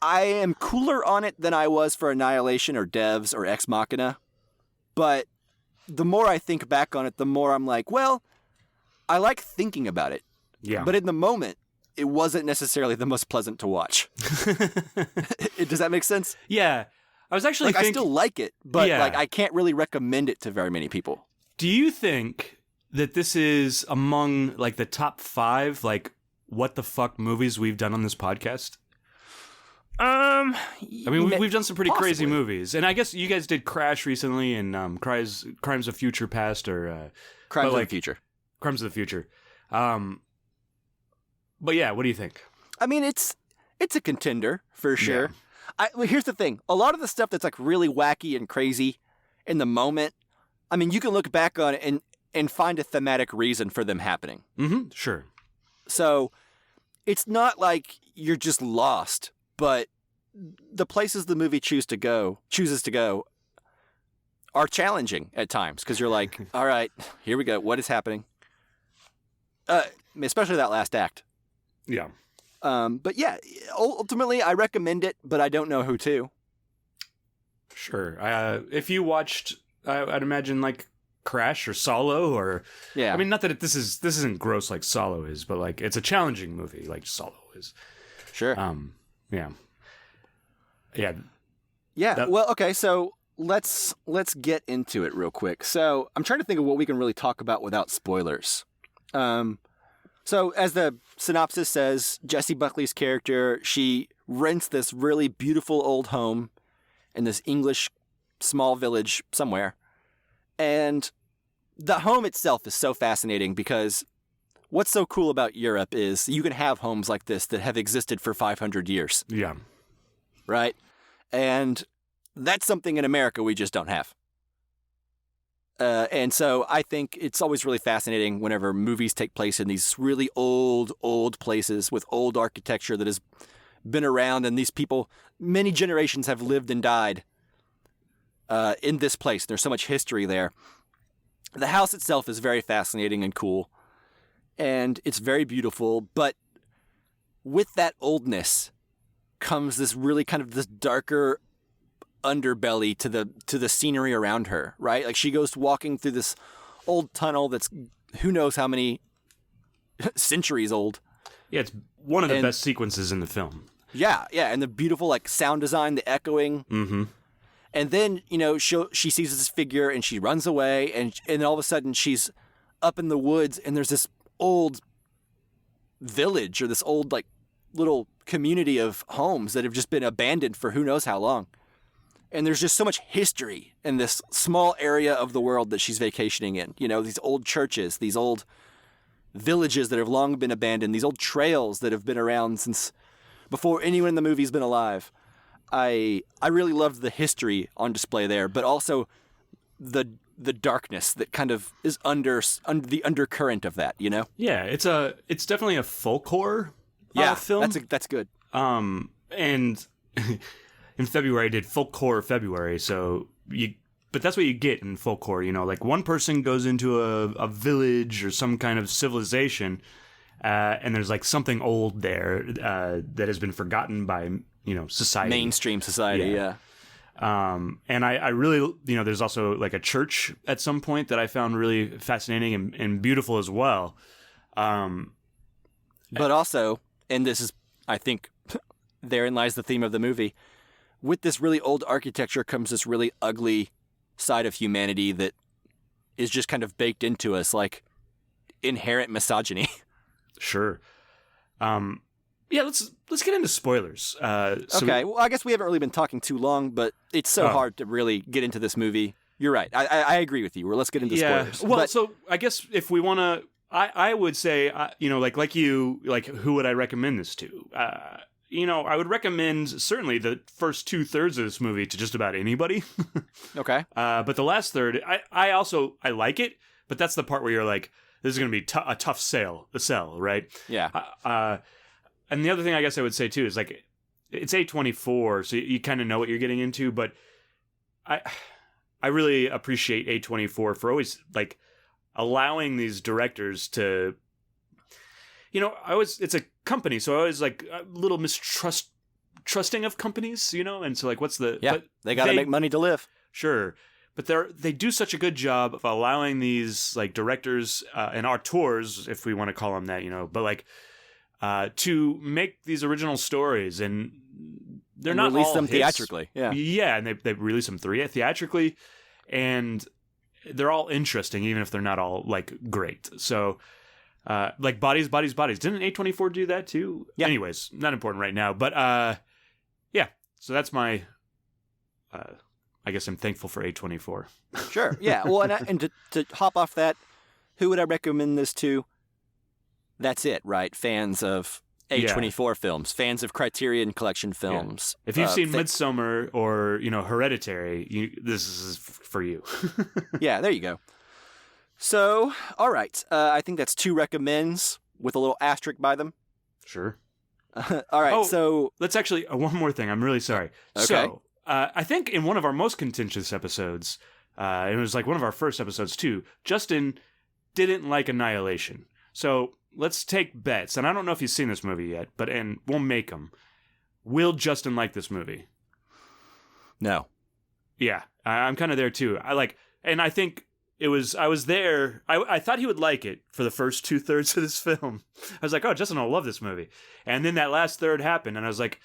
I am cooler on it than I was for Annihilation or Devs or Ex Machina. But the more I think back on it, the more I'm like, well, I like thinking about it. Yeah. But in the moment, it wasn't necessarily the most pleasant to watch. Does that make sense? Yeah. I was actually I still like it, but I can't really recommend it to very many people. Do you think that this is among like the top 5 like what the fuck movies we've done on this podcast? I mean, we've done some pretty crazy movies, and I guess you guys did Crash recently, and Crimes of Future Past, or Crimes of the Future. Crimes of the Future. But yeah, what do you think? I mean, it's a contender for sure. Yeah. Here's the thing: a lot of the stuff that's like really wacky and crazy in the moment. I mean, you can look back on it and find a thematic reason for them happening. Mm-hmm. Sure. So it's not like you're just lost. But the places the movie chooses to go are challenging at times because you're like, all right, here we go. What is happening? Especially that last act. Yeah. But yeah, ultimately I recommend it, but I don't know who to. Sure. If you watched, I'd imagine like Crash or Solo or yeah. I mean, not that this isn't gross like Solo is, but like it's a challenging movie like Solo is. Sure. Yeah. Well, okay. So let's get into it real quick. So I'm trying to think of what we can really talk about without spoilers. So as the synopsis says, Jessie Buckley's character, she rents this really beautiful old home in this English small village somewhere, and the home itself is so fascinating because what's so cool about Europe is you can have homes like this that have existed for 500 years. Yeah. Right? And that's something in America we just don't have. And so I think it's always really fascinating whenever movies take place in these really old places with old architecture that has been around, and these people, many generations have lived and died in this place. There's so much history there. The house itself is very fascinating and cool, and it's very beautiful, but with that oldness comes this really kind of this darker underbelly to the scenery around her, right? Like she goes walking through this old tunnel that's who knows how many centuries old. Yeah, it's one of the best sequences in the film. Yeah, and the beautiful like sound design, the echoing. Mm-hmm. And then, she sees this figure and she runs away, and all of a sudden she's up in the woods and there's this old village or this old like little community of homes that have just been abandoned for who knows how long. And there's just so much history in this small area of the world that she's vacationing in. These old churches, these old villages that have long been abandoned, these old trails that have been around since before anyone in the movie's been alive. I really loved the history on display there, but also the darkness that kind of is under the undercurrent of that, Yeah, it's definitely a folk horror film. That's good. And in February I did folk horror February, but that's what you get in folk horror, like one person goes into a village or some kind of civilization, and there's like something old there that has been forgotten by society, mainstream society. Yeah. And I really, there's also like a church at some point that I found really fascinating and beautiful as well. But also, and this is, I think, therein lies the theme of the movie. With this really old architecture comes this really ugly side of humanity that is just kind of baked into us, like inherent misogyny. Sure. Yeah, let's get into spoilers. Okay, well, I guess we haven't really been talking too long, but it's so hard to really get into this movie. You're right. I agree with you. Let's get into spoilers. Well, so I guess if we want to, I would say, like you, like who would I recommend this to? I would recommend certainly the first 2/3 of this movie to just about anybody. Okay. But the last third, I like it, but that's the part where you're like, this is going to be a tough sell, right? Yeah. And the other thing I guess I would say too is like, it's A24, so you kind of know what you're getting into, but I really appreciate A24 for always like allowing these directors to, it's a company, so I always like a little trusting of companies, and so like what's the... Yeah, they got to make money to live. Sure. But they do such a good job of allowing these like directors and auteurs, if we want to call them that, but like to make these original stories, and they're not release all them hits. Theatrically. Yeah, and they release them theatrically, and they're all interesting, even if they're not all like great. So, like Bodies. Didn't A24 do that too? Yeah. Anyways, not important right now, but yeah. So that's my. I guess I'm thankful for A24. Sure. Yeah. Well, and to hop off that, who would I recommend this to? That's it, right? Fans of A24 films, fans of Criterion Collection films. Yeah. If you've seen Midsommar or Hereditary, this is for you. Yeah, there you go. So, all right, I think that's 2 recommends with a little asterisk by them. Sure. All right. So let's actually one more thing. I'm really sorry. Okay. So I think in one of our most contentious episodes, it was like one of our first episodes too, Justin didn't like Annihilation. So let's take bets, and I don't know if you've seen this movie yet, and we'll make them. Will Justin like this movie? No. Yeah, I'm kind of there too. And I think I was there. I thought he would like it for the first 2/3 of this film. I was like, oh, Justin will love this movie. And then that last third happened, and I was like,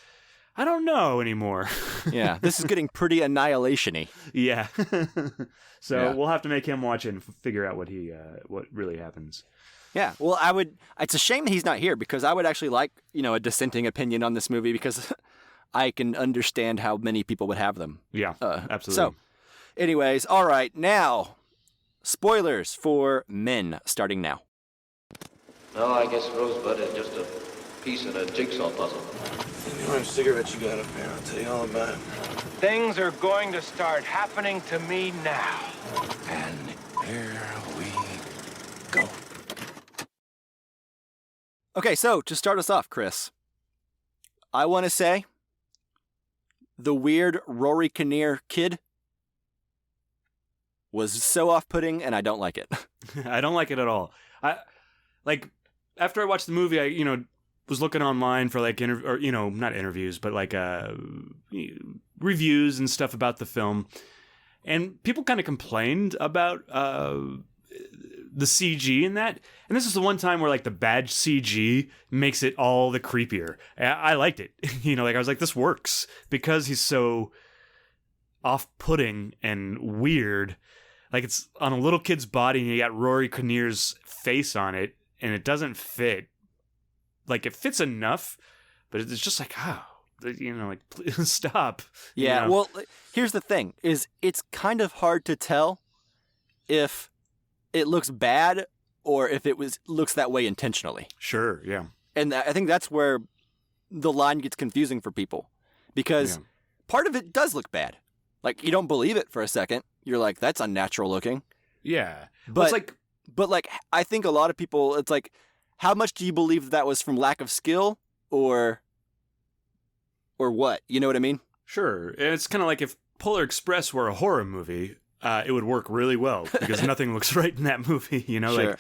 I don't know anymore. Yeah, this is getting pretty Annihilation-y. Yeah. So we'll have to make him watch it and figure out what really happens. Yeah, well, it's a shame that he's not here, because I would actually like, a dissenting opinion on this movie, because I can understand how many people would have them. Yeah, absolutely. So, anyways, all right, now, spoilers for Men, starting now. No, I guess Rosebud is just a piece in a jigsaw puzzle. Any orange cigarettes you got up there? I'll tell you all about it. Things are going to start happening to me now. And here we go. Okay, so to start us off, Chris, I want to say the weird Rory Kinnear kid was so off-putting, and I don't like it. I don't like it at all. After I watched the movie, I was looking online for like not interviews, but like reviews and stuff about the film, and people kind of complained about the CG in that. And this is the one time where like the bad CG makes it all the creepier. I liked it. I was like, this works because he's so off-putting and weird. Like it's on a little kid's body and you got Rory Kinnear's face on it and it doesn't fit. Like it fits enough, but it's just like, please stop. Yeah. Well, here's the thing is it's kind of hard to tell if it looks bad or if it looks that way intentionally. Sure, yeah. And I think that's where the line gets confusing for people because part of it does look bad. Like you don't believe it for a second. You're like, that's unnatural looking. Yeah. But I think a lot of people, it's like, how much do you believe that was from lack of skill or what? You know what I mean? Sure. And it's kind of like if Polar Express were a horror movie, it would work really well because nothing looks right in that movie, Sure.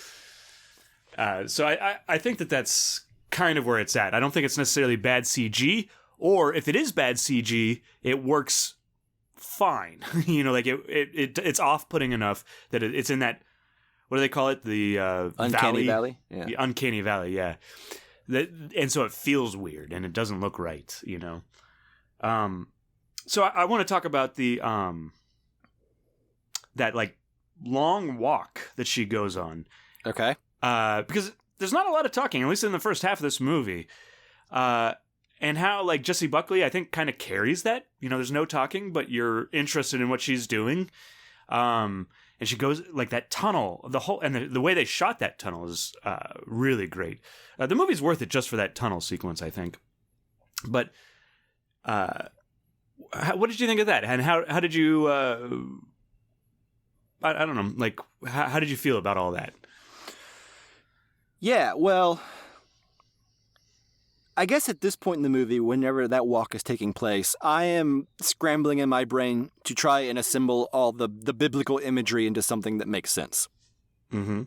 So I think that's kind of where it's at. I don't think it's necessarily bad CG, or if it is bad CG, it works fine. It's off-putting enough that it's in that, what do they call it? The Uncanny Valley? Yeah. The Uncanny Valley, yeah. And so it feels weird and it doesn't look right, So I want to talk about the that like long walk that she goes on. Okay. Because there's not a lot of talking, at least in the first half of this movie. And how like Jessie Buckley, I think, kind of carries that. There's no talking, but you're interested in what she's doing. And she goes like that tunnel, the way they shot that tunnel is really great. The movie's worth it just for that tunnel sequence, I think. But what did you think of that? And how did you? I don't know. Like, how did you feel about all that? Yeah, well, I guess at this point in the movie, whenever that walk is taking place, I am scrambling in my brain to try and assemble all the biblical imagery into something that makes sense. Mm-hmm.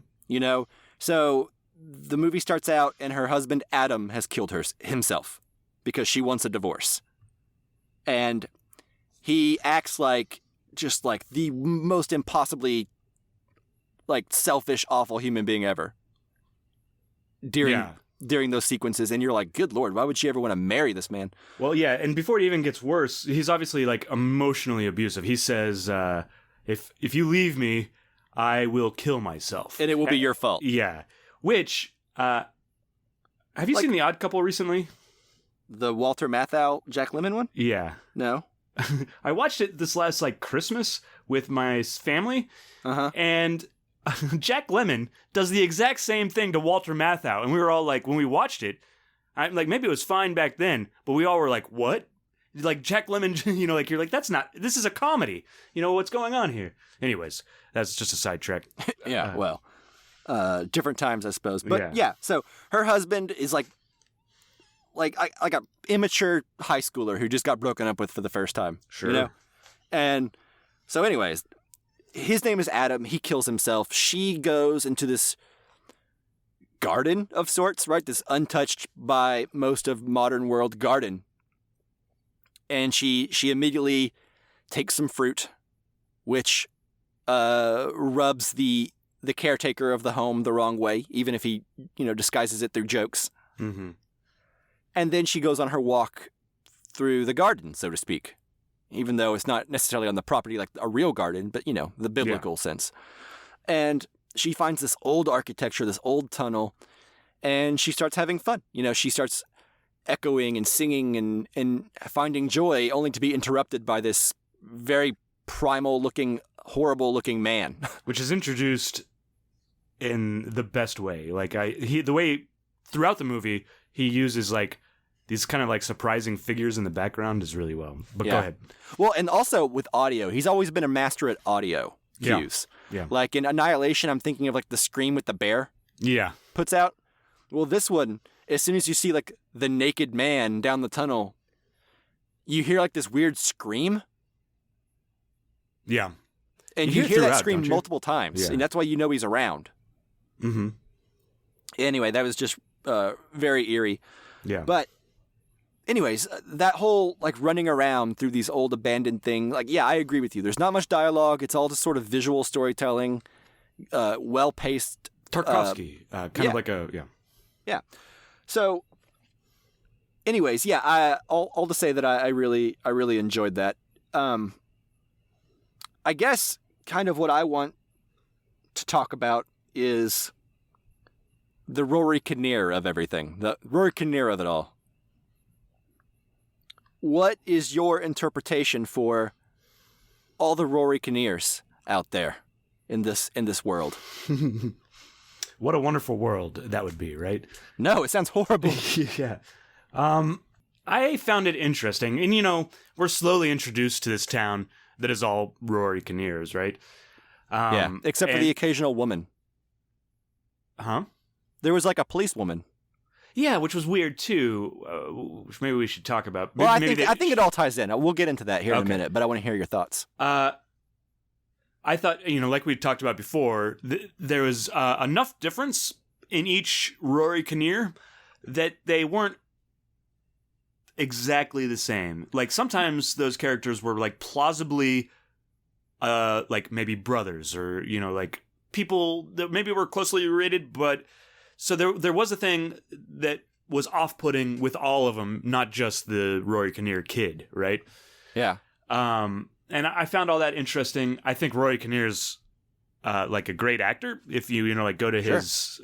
So the movie starts out and her husband, Adam, has killed himself because she wants a divorce. And he acts like just like the most impossibly like selfish, awful human being ever during those sequences, and you're like, good Lord, why would she ever want to marry this man? Well, yeah, and before it even gets worse, he's obviously like emotionally abusive. He says, if you leave me, I will kill myself. And it will be your fault. Yeah. Which, have you seen The Odd Couple recently? The Walter Matthau, Jack Lemmon one? Yeah. No. I watched it this last Christmas with my family, and Jack Lemmon does the exact same thing to Walter Matthau, and we were all like, when we watched it, I'm like, maybe it was fine back then, but we all were like, what? Like Jack Lemmon, you're like, this is a comedy. What's going on here? Anyways, that's just a sidetrack. Yeah, well, different times, I suppose. But yeah, so her husband is like a immature high schooler who just got broken up with for the first time. Sure. And so anyways, his name is Adam. He kills himself. She goes into this garden of sorts, right? This untouched by most of modern world garden. And she immediately takes some fruit, which rubs the caretaker of the home the wrong way, even if he, disguises it through jokes. Mm-hmm. And then she goes on her walk through the garden, so to speak, even though it's not necessarily on the property like a real garden, but, the biblical sense. And she finds this old architecture, this old tunnel, and she starts having fun. She starts echoing and singing and finding joy, only to be interrupted by this very primal-looking horrible looking man. Which is introduced in the best way. Like the way throughout the movie he uses like these kind of like surprising figures in the background is really well. But go ahead. Well, and also with audio, he's always been a master at audio cues. Yeah. Like in Annihilation, I'm thinking of like the scream with the bear. Yeah. Puts out. Well, this one, as soon as you see like the naked man down the tunnel, you hear like this weird scream. Yeah. And you hear throughout, that scream don't you? multiple times, and that's why you know he's around. Mm-hmm. Anyway, that was just very eerie. Yeah. But anyways, that whole like running around through these old abandoned things, like, yeah, I agree with you. There's not much dialogue. It's all just sort of visual storytelling, well-paced. Tarkovsky, kind of like a, Yeah. So anyways, yeah, all to say that I really enjoyed that. I guess kind of what I want to talk about is the Rory Kinnear of everything, the Rory Kinnear of it all. What is your interpretation for all the Rory Kinnears out there in this world? What a wonderful world that would be, right? No, it sounds horrible. Yeah. I found it interesting. And, we're slowly introduced to this town that is all Rory Kinnears, right? Yeah, except for the occasional woman. Huh? There was like a policewoman. Yeah, which was weird too, which maybe we should talk about. Well, I think it all ties in. We'll get into that here in a minute, but I want to hear your thoughts. I thought, like we talked about before, there was enough difference in each Rory Kinnear that they weren't exactly the same. Like sometimes those characters were like plausibly like maybe brothers or like people that maybe were closely related, but so there was a thing that was off-putting with all of them, not just the Rory Kinnear kid, right? Yeah. And I found all that interesting. I think Rory Kinnear's like a great actor. If you like go to his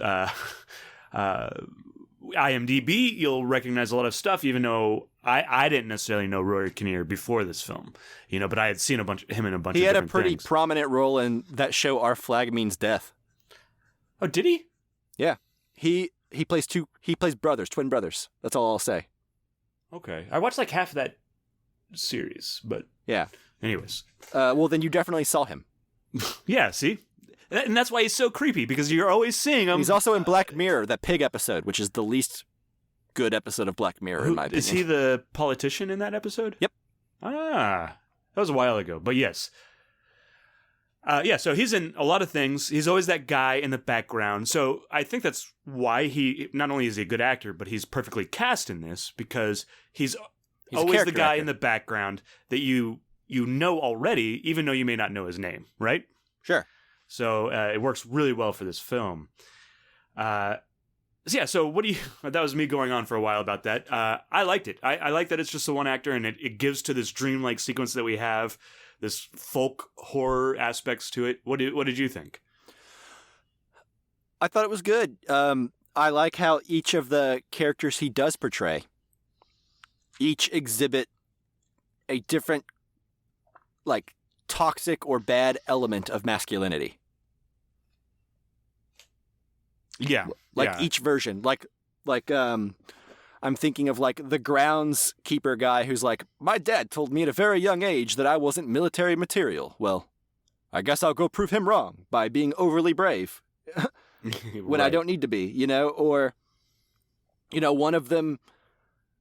IMDb, you'll recognize a lot of stuff, even though I didn't necessarily know Rory Kinnear before this film, but I had seen him in a bunch of different things. He had a pretty prominent role in that show, Our Flag Means Death. Oh, did he? Yeah. He plays brothers, twin brothers. That's all I'll say. Okay. I watched like half of that series, but yeah. Anyways. Well, then you definitely saw him. Yeah, see? And that's why he's so creepy, because you're always seeing him. He's also in Black Mirror, that pig episode, which is the least good episode of Black Mirror, in my opinion. Is he the politician in that episode? Yep. Ah, that was a while ago, but yes. Yeah, so he's in a lot of things. He's always that guy in the background. So I think that's why not only is he a good actor, but he's perfectly cast in this, because he's always the guy in the background that you know already, even though you may not know his name, right? Sure. So it works really well for this film. So what do you... That was me going on for a while about that. I liked it. I like that it's just the one actor, and it gives to this dreamlike sequence that we have, this folk horror aspects to it. What did you think? I thought it was good. I like how each of the characters he does portray, each exhibit a different, like, toxic or bad element of masculinity. Yeah. Each version. I'm thinking of like the groundskeeper guy who's like, my dad told me at a very young age that I wasn't military material. Well, I guess I'll go prove him wrong by being overly brave when I don't need to be, or, one of them,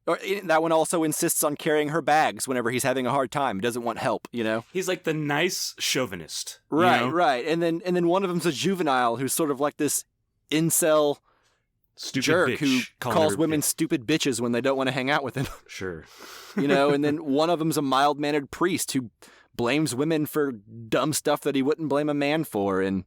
or that one also insists on carrying her bags whenever he's having a hard time. He doesn't want help, He's like the nice chauvinist. Right. And then one of them's a juvenile who's sort of like this incel stupid jerk bitch, who calls women stupid bitches when they don't want to hang out with him. Sure. And then one of them's a mild-mannered priest who blames women for dumb stuff that he wouldn't blame a man for, and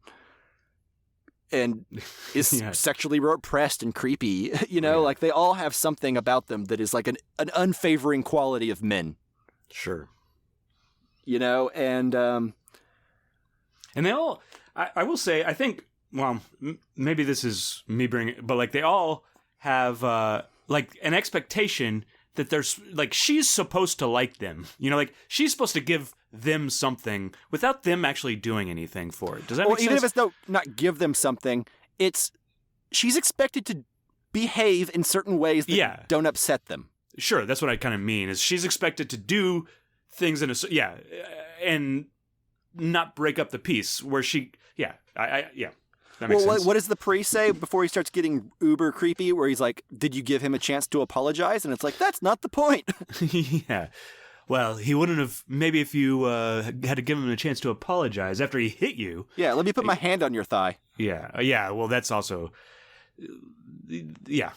is sexually repressed and creepy. Like they all have something about them that is like an unfavoring quality of men. Sure. And they all, I will say, I think, well, maybe this is me bringing, but like they all have like an expectation that there's like she's supposed to like them. You know, like she's supposed to give them something without them actually doing anything for it. Does that make sense? Even if it's not give them something, she's expected to behave in certain ways that don't upset them. Sure, that's what I kind of mean. Is she's expected to do things in and not break up the peace where she that makes sense. What does the priest say before he starts getting uber creepy, where he's like, did you give him a chance to apologize? And it's like, that's not the point. Yeah. Well, he wouldn't have, maybe if you had to give him a chance to apologize after he hit you. Yeah, let me put my hand on your thigh. Yeah, well, that's also, yeah.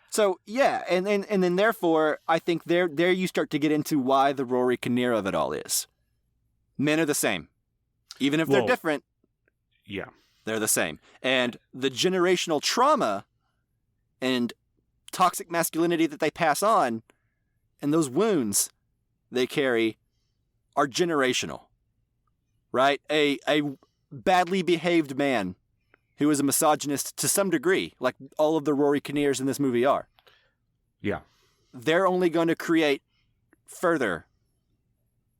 So, yeah, and then therefore, I think there you start to get into why the Rory Kinnear of it all is. Men are the same. Even if they're different. Yeah. They're the same. And the generational trauma and toxic masculinity that they pass on and those wounds they carry are generational. Right? A badly behaved man who is a misogynist to some degree, like all of the Rory Kinnears in this movie are. Yeah. They're only going to create further.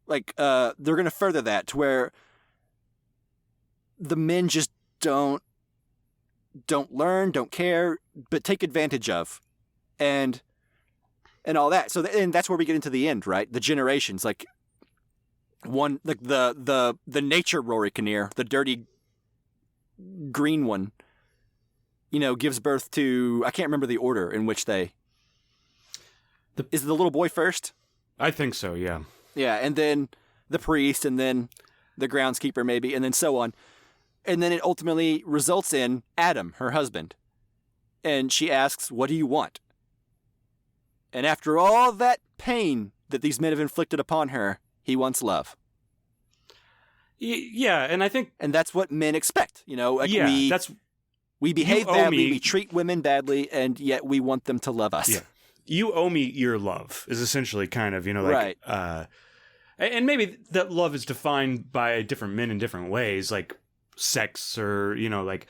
Like, they're going to further that to where the men just don't learn, don't care, but take advantage of, and all that. So, and that's where we get into the end, right? The generations, like one, like the nature Rory Kinnear, the dirty green one, gives birth to, I can't remember the order in which is it the little boy first? I think so, yeah. Yeah, and then the priest, and then the groundskeeper maybe, and then so on. And then it ultimately results in Adam, her husband. And she asks, what do you want? And after all that pain that these men have inflicted upon her, he wants love. Yeah, and I think... And that's what men expect, Like we behave badly, we treat women badly, and yet we want them to love us. Yeah. You owe me your love, is essentially kind of, like... Right. And maybe that love is defined by different men in different ways, like sex or, like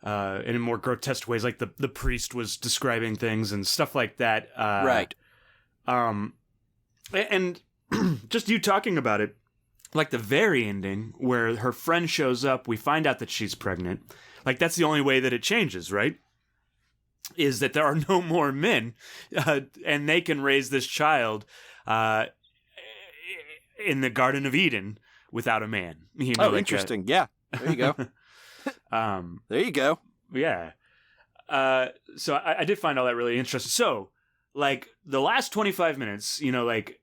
in more grotesque ways, like the priest was describing things and stuff like that. Right. And just you talking about it, like the very ending where her friend shows up, we find out that she's pregnant. Like that's the only way that it changes, right? Is that there are no more men and they can raise this child in the Garden of Eden without a man. Interesting. Yeah. There you go. There you go. Yeah. So I did find all that really interesting. So, like, the last 25 minutes,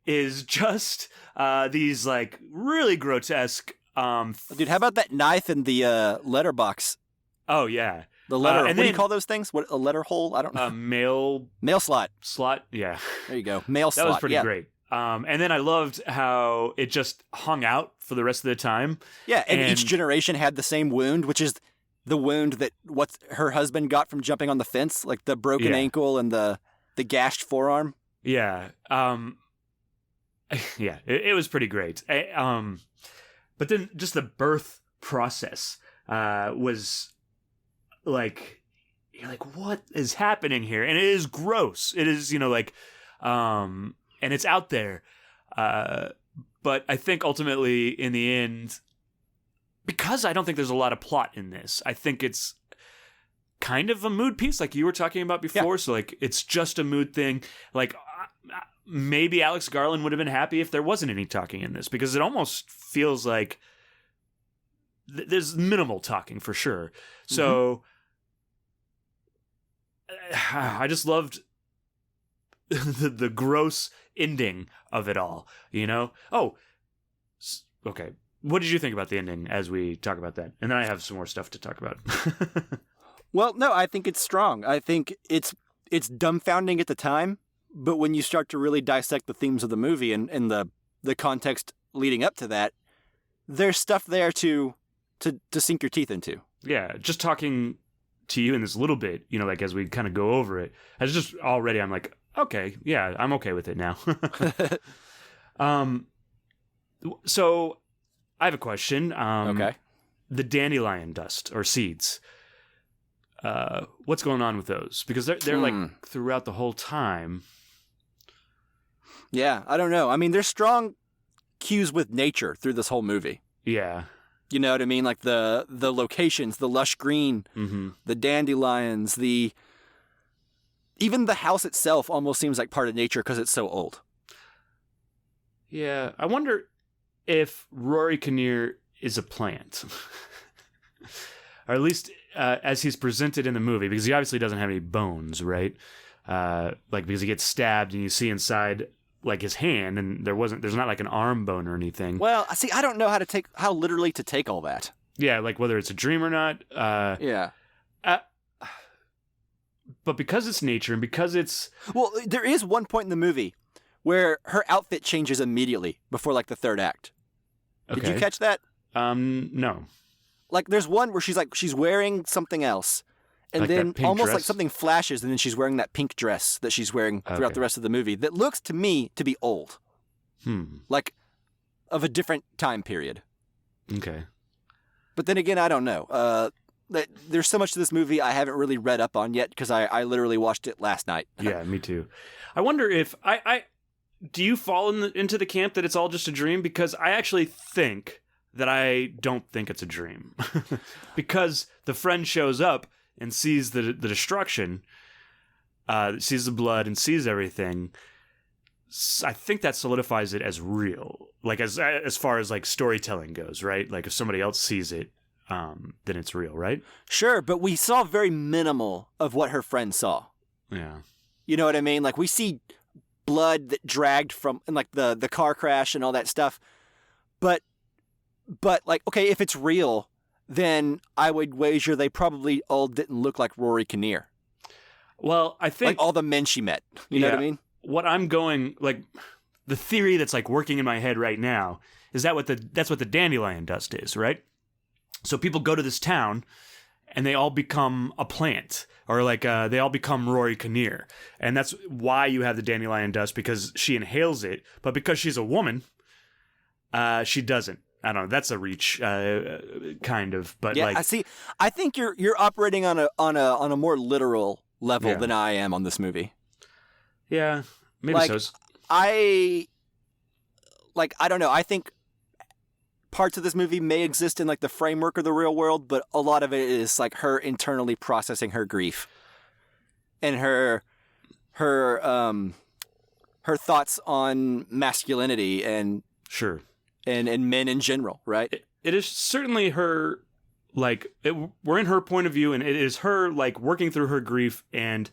is just these, like, really grotesque... Dude, how about that knife in the letterbox? Oh, yeah. The letter... what do you call those things? What, a letter hole? I don't know. Mail slot. Slot, yeah. There you go. Mail slot. That was pretty great. And then I loved how it just hung out for the rest of the time. Yeah, and each generation had the same wound, which is the wound that her husband got from jumping on the fence, like the broken ankle and the gashed forearm. Yeah. Yeah, it was pretty great. But then just the birth process was like, you're like, what is happening here? And it is gross. It is, and it's out there. But I think ultimately, in the end, because I don't think there's a lot of plot in this, I think it's kind of a mood piece, like you were talking about before. Yeah. So, like, it's just a mood thing. Like, maybe Alex Garland would have been happy if there wasn't any talking in this, because it almost feels like there's minimal talking for sure. So, I just loved the gross ending of it all, Oh, okay. What did you think about the ending as we talk about that? And then I have some more stuff to talk about. Well, no, I think it's strong. I think it's dumbfounding at the time, but when you start to really dissect the themes of the movie and the context leading up to that, there's stuff there to sink your teeth into. Yeah, just talking to you in this little bit, like as we kind of go over it, I'm like, okay, yeah, I'm okay with it now. So I have a question. Okay. The dandelion dust or seeds. What's going on with those? Because they're like throughout the whole time. Yeah, I don't know. I mean, there's strong cues with nature through this whole movie. Yeah. You know what I mean? Like the locations, the lush green, the dandelions, even the house itself almost seems like part of nature because it's so old. Yeah. I wonder if Rory Kinnear is a plant. Or at least as he's presented in the movie, because he obviously doesn't have any bones, right? Because he gets stabbed and you see inside like his hand, and there's not like an arm bone or anything. Well, see, I don't know how literally to take all that. Yeah, like whether it's a dream or not. Yeah. But because it's nature and because it's... Well, there is one point in the movie where her outfit changes immediately before like the third act. Did you catch that? No. Like there's one where she's wearing something else. And like then almost dress? like something flashes, and then she's wearing that pink dress that she's wearing throughout the rest of the movie that looks to me to be old. Like of a different time period. Okay. But then again, I don't know. There's so much to this movie I haven't really read up on yet because I literally watched it last night. Yeah, me too. I wonder if do you fall into the camp that it's all just a dream? Because I actually think that I don't think it's a dream. Because the friend shows up and sees the destruction, sees the blood and sees everything. I think that solidifies it as real, like as far as like storytelling goes, right? Like if somebody else sees it, then it's real, right? Sure, but we saw very minimal of what her friend saw. Yeah. You know what I mean? Like we see blood that dragged from, and like the car crash and all that stuff. But like, okay, if it's real, then I would wager they probably all didn't look like Rory Kinnear. Well, I think... Like all the men she met. You know what I mean? What I'm going... Like, the theory that's like working in my head right now is that's what the dandelion dust is, right? So people go to this town and they all become a plant. Or like they all become Rory Kinnear. And that's why you have the dandelion dust, because she inhales it. But because she's a woman, she doesn't. I don't know. That's a reach, kind of. But yeah, like, I see. I think you're operating on a more literal level than I am on this movie. Yeah, maybe like, so. I don't know. I think parts of this movie may exist in like the framework of the real world, but a lot of it is like her internally processing her grief and her thoughts on masculinity and sure. And men in general, right? It is certainly her, like, we're in her point of view, and it is her, like, working through her grief and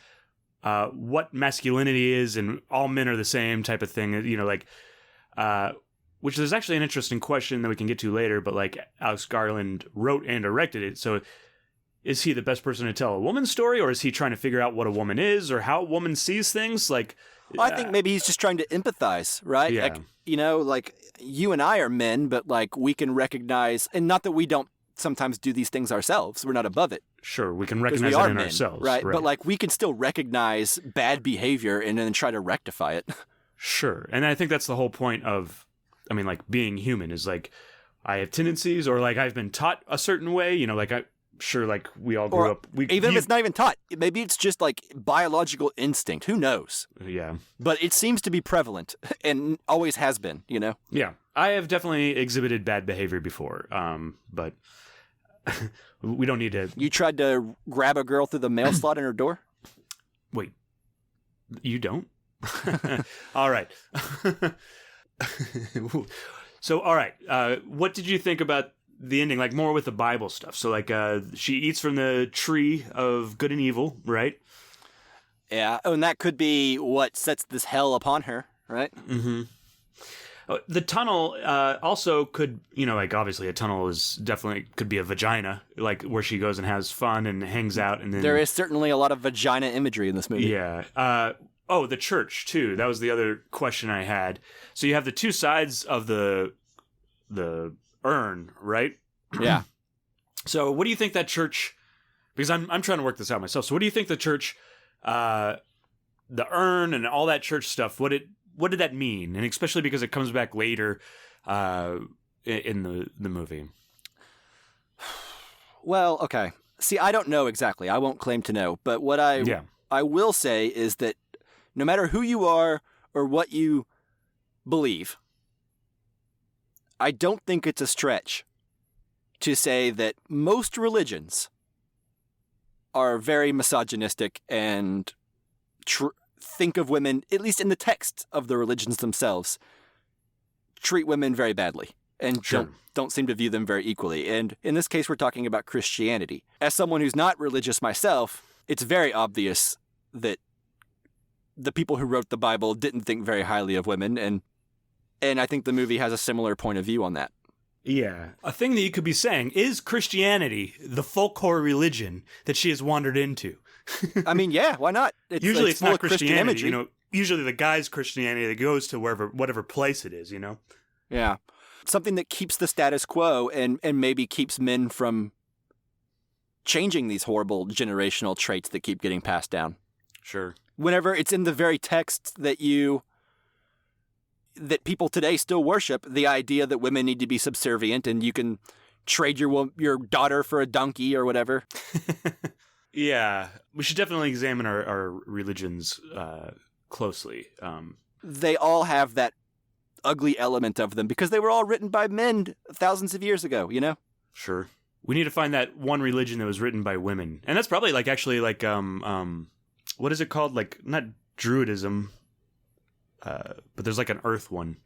what masculinity is, and all men are the same type of thing, you know, like, which is actually an interesting question that we can get to later, but, like, Alex Garland wrote and directed it, so is he the best person to tell a woman's story, or is he trying to figure out what a woman is, or how a woman sees things? Like, I think maybe he's just trying to empathize, right? Yeah. Like, you know, like you and I are men, but like we can recognize, and not that we don't sometimes do these things ourselves. We're not above it. Sure, we can recognize it in ourselves. Right? But like we can still recognize bad behavior and then try to rectify it. Sure. And I think that's the whole point of, I mean, like being human is like, I have tendencies, or like I've been taught a certain way, you know, like sure, like we all grew up. If it's not even taught, maybe it's just like biological instinct. Who knows? Yeah. But it seems to be prevalent and always has been, you know? Yeah. I have definitely exhibited bad behavior before, but we don't need to... You tried to grab a girl through the mail slot in her door? Wait. You don't? All right. So, all right. What did you think about the ending, like more with the Bible stuff? So like she eats from the tree of good and evil, right? Yeah, and that could be what sets this hell upon her, right? Mm-hmm. The tunnel also could, you know, like obviously a tunnel is definitely could be a vagina, like where she goes and has fun and hangs out, and then there is certainly a lot of vagina imagery in this movie. Yeah. Oh, the church too. That was the other question I had. So you have the two sides of the urn, right? Yeah. So what do you think that church, because I'm trying to work this out myself. So what do you think the church, the urn and all that church stuff, what did that mean? And especially because it comes back later in the movie. Well, okay. See, I don't know exactly. I won't claim to know. But what I will say is that no matter who you are or what you believe, I don't think it's a stretch to say that most religions are very misogynistic and think of women, at least in the text of the religions themselves, treat women very badly and don't seem to view them very equally. And in this case, we're talking about Christianity. As someone who's not religious myself, it's very obvious that the people who wrote the Bible didn't think very highly of women, and I think the movie has a similar point of view on that. Yeah. A thing that you could be saying, is Christianity the folklore religion that she has wandered into? I mean, yeah, why not? Usually it's full not of Christian Christianity, imagery. you know. Usually the guy's Christianity that goes to whatever place it is, you know? Yeah. Something that keeps the status quo and maybe keeps men from changing these horrible generational traits that keep getting passed down. Sure. Whenever it's in the very text that people today still worship, the idea that women need to be subservient and you can trade your daughter for a donkey or whatever. Yeah. We should definitely examine our religions closely. They all have that ugly element of them because they were all written by men thousands of years ago, you know? Sure. We need to find that one religion that was written by women. And that's probably what is it called? Like, not Druidism, but there's like an Earth one.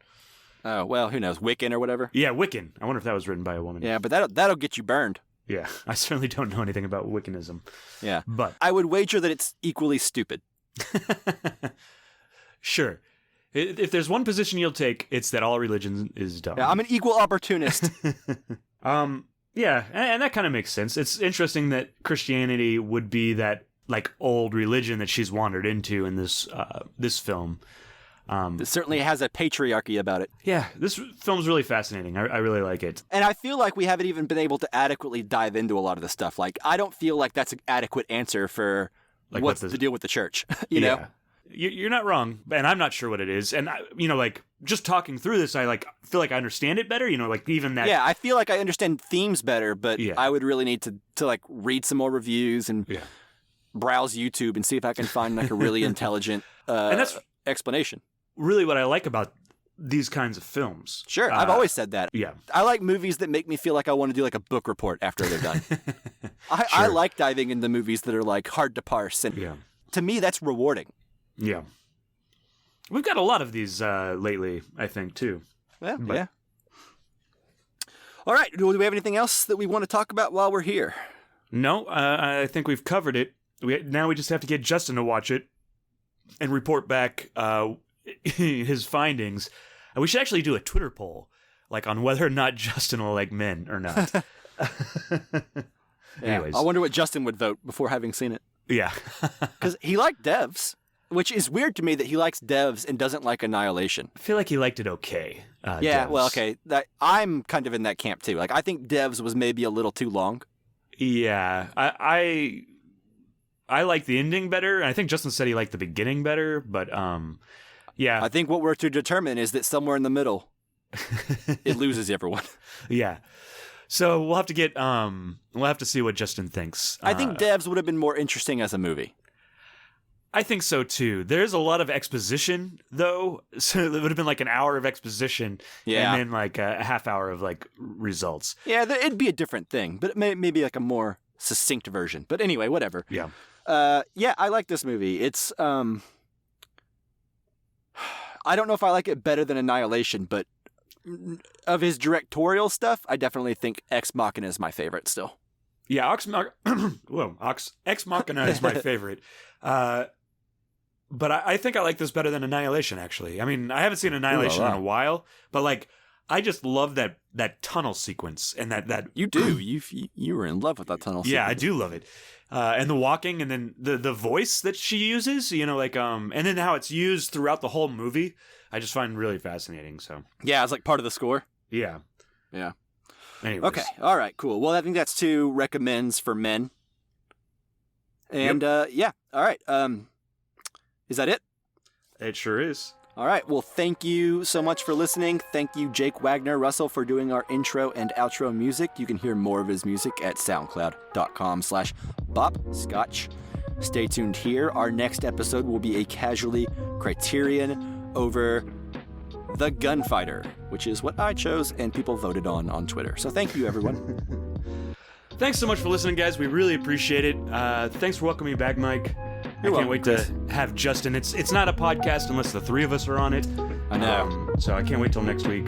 Oh, well, who knows? Wiccan or whatever? Yeah, Wiccan. I wonder if that was written by a woman. Yeah, but that'll get you burned. Yeah, I certainly don't know anything about Wiccanism. Yeah. But I would wager that it's equally stupid. Sure. If there's one position you'll take, it's that all religion is dumb. Yeah, I'm an equal opportunist. Yeah, and that kind of makes sense. It's interesting that Christianity would be that like old religion that she's wandered into in this film. It certainly has a patriarchy about it. Yeah, this film's really fascinating. I really like it. And I feel like we haven't even been able to adequately dive into a lot of the stuff. Like, I don't feel like that's an adequate answer for like what's the deal with the church, you know? You're not wrong, and I'm not sure what it is. And, like, just talking through this, I, feel like I understand it better, like, even that... Yeah, I feel like I understand themes better, but I would really need to read some more reviews and browse YouTube and see if I can find, a really intelligent and that's explanation. Really what I like about these kinds of films. Sure, I've always said that. Yeah. I like movies that make me feel like I want to do, a book report after they're done. I like diving into movies that are, hard to parse, and to me, that's rewarding. Yeah. We've got a lot of these lately, I think, too. Yeah. All right. Do we have anything else that we want to talk about while we're here? No, I think we've covered it. Now we just have to get Justin to watch it and report back his findings. We should actually do a Twitter poll, on whether or not Justin will like men or not. Anyways. I wonder what Justin would vote before having seen it. Yeah. Because he liked Devs. Which is weird to me that he likes Devs and doesn't like Annihilation. I feel like he liked it okay. Yeah, Devs. well, okay. I'm kind of in that camp, too. I think Devs was maybe a little too long. Yeah. I like the ending better. I think Justin said he liked the beginning better, but, yeah. I think what we're to determine is that somewhere in the middle, it loses everyone. Yeah. So we'll have to see what Justin thinks. I think Devs would have been more interesting as a movie. I think so, too. There's a lot of exposition, though. So it would have been an hour of exposition and then a half hour of results. Yeah, it'd be a different thing, but maybe a more succinct version. But anyway, whatever. Yeah. Yeah, I like this movie. It's, I don't know if I like it better than Annihilation, but of his directorial stuff, I definitely think Ex Machina is my favorite still. Yeah, Ex Machina is my favorite. But I think I like this better than Annihilation, actually. I mean, I haven't seen Annihilation in a while, but I just love that tunnel sequence and that you do. You were in love with that tunnel sequence. Yeah, I do love it. And the walking, and then the voice that she uses, and then how it's used throughout the whole movie, I just find really fascinating. So yeah, it's part of the score. Yeah. Anyways. Okay. All right. Cool. Well, I think that's 2 recommends for men. And yeah. All right. Is that it? It sure is. All right. Well, thank you so much for listening. Thank you, Jake Wagner Russell, for doing our intro and outro music. You can hear more of his music at soundcloud.com/bopscotch. Stay tuned here. Our next episode will be a casually Criterion over The Gunfighter, which is what I chose and people voted on Twitter. So thank you, everyone. Thanks so much for listening, guys. We really appreciate it. Thanks for welcoming me back, Mike. You're I can't welcome, wait Chris. to have Justin. It's not a podcast unless the three of us are on it. I know. So I can't wait till next week.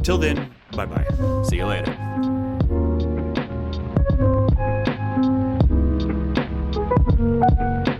Till then, bye-bye. See you later. Thank you.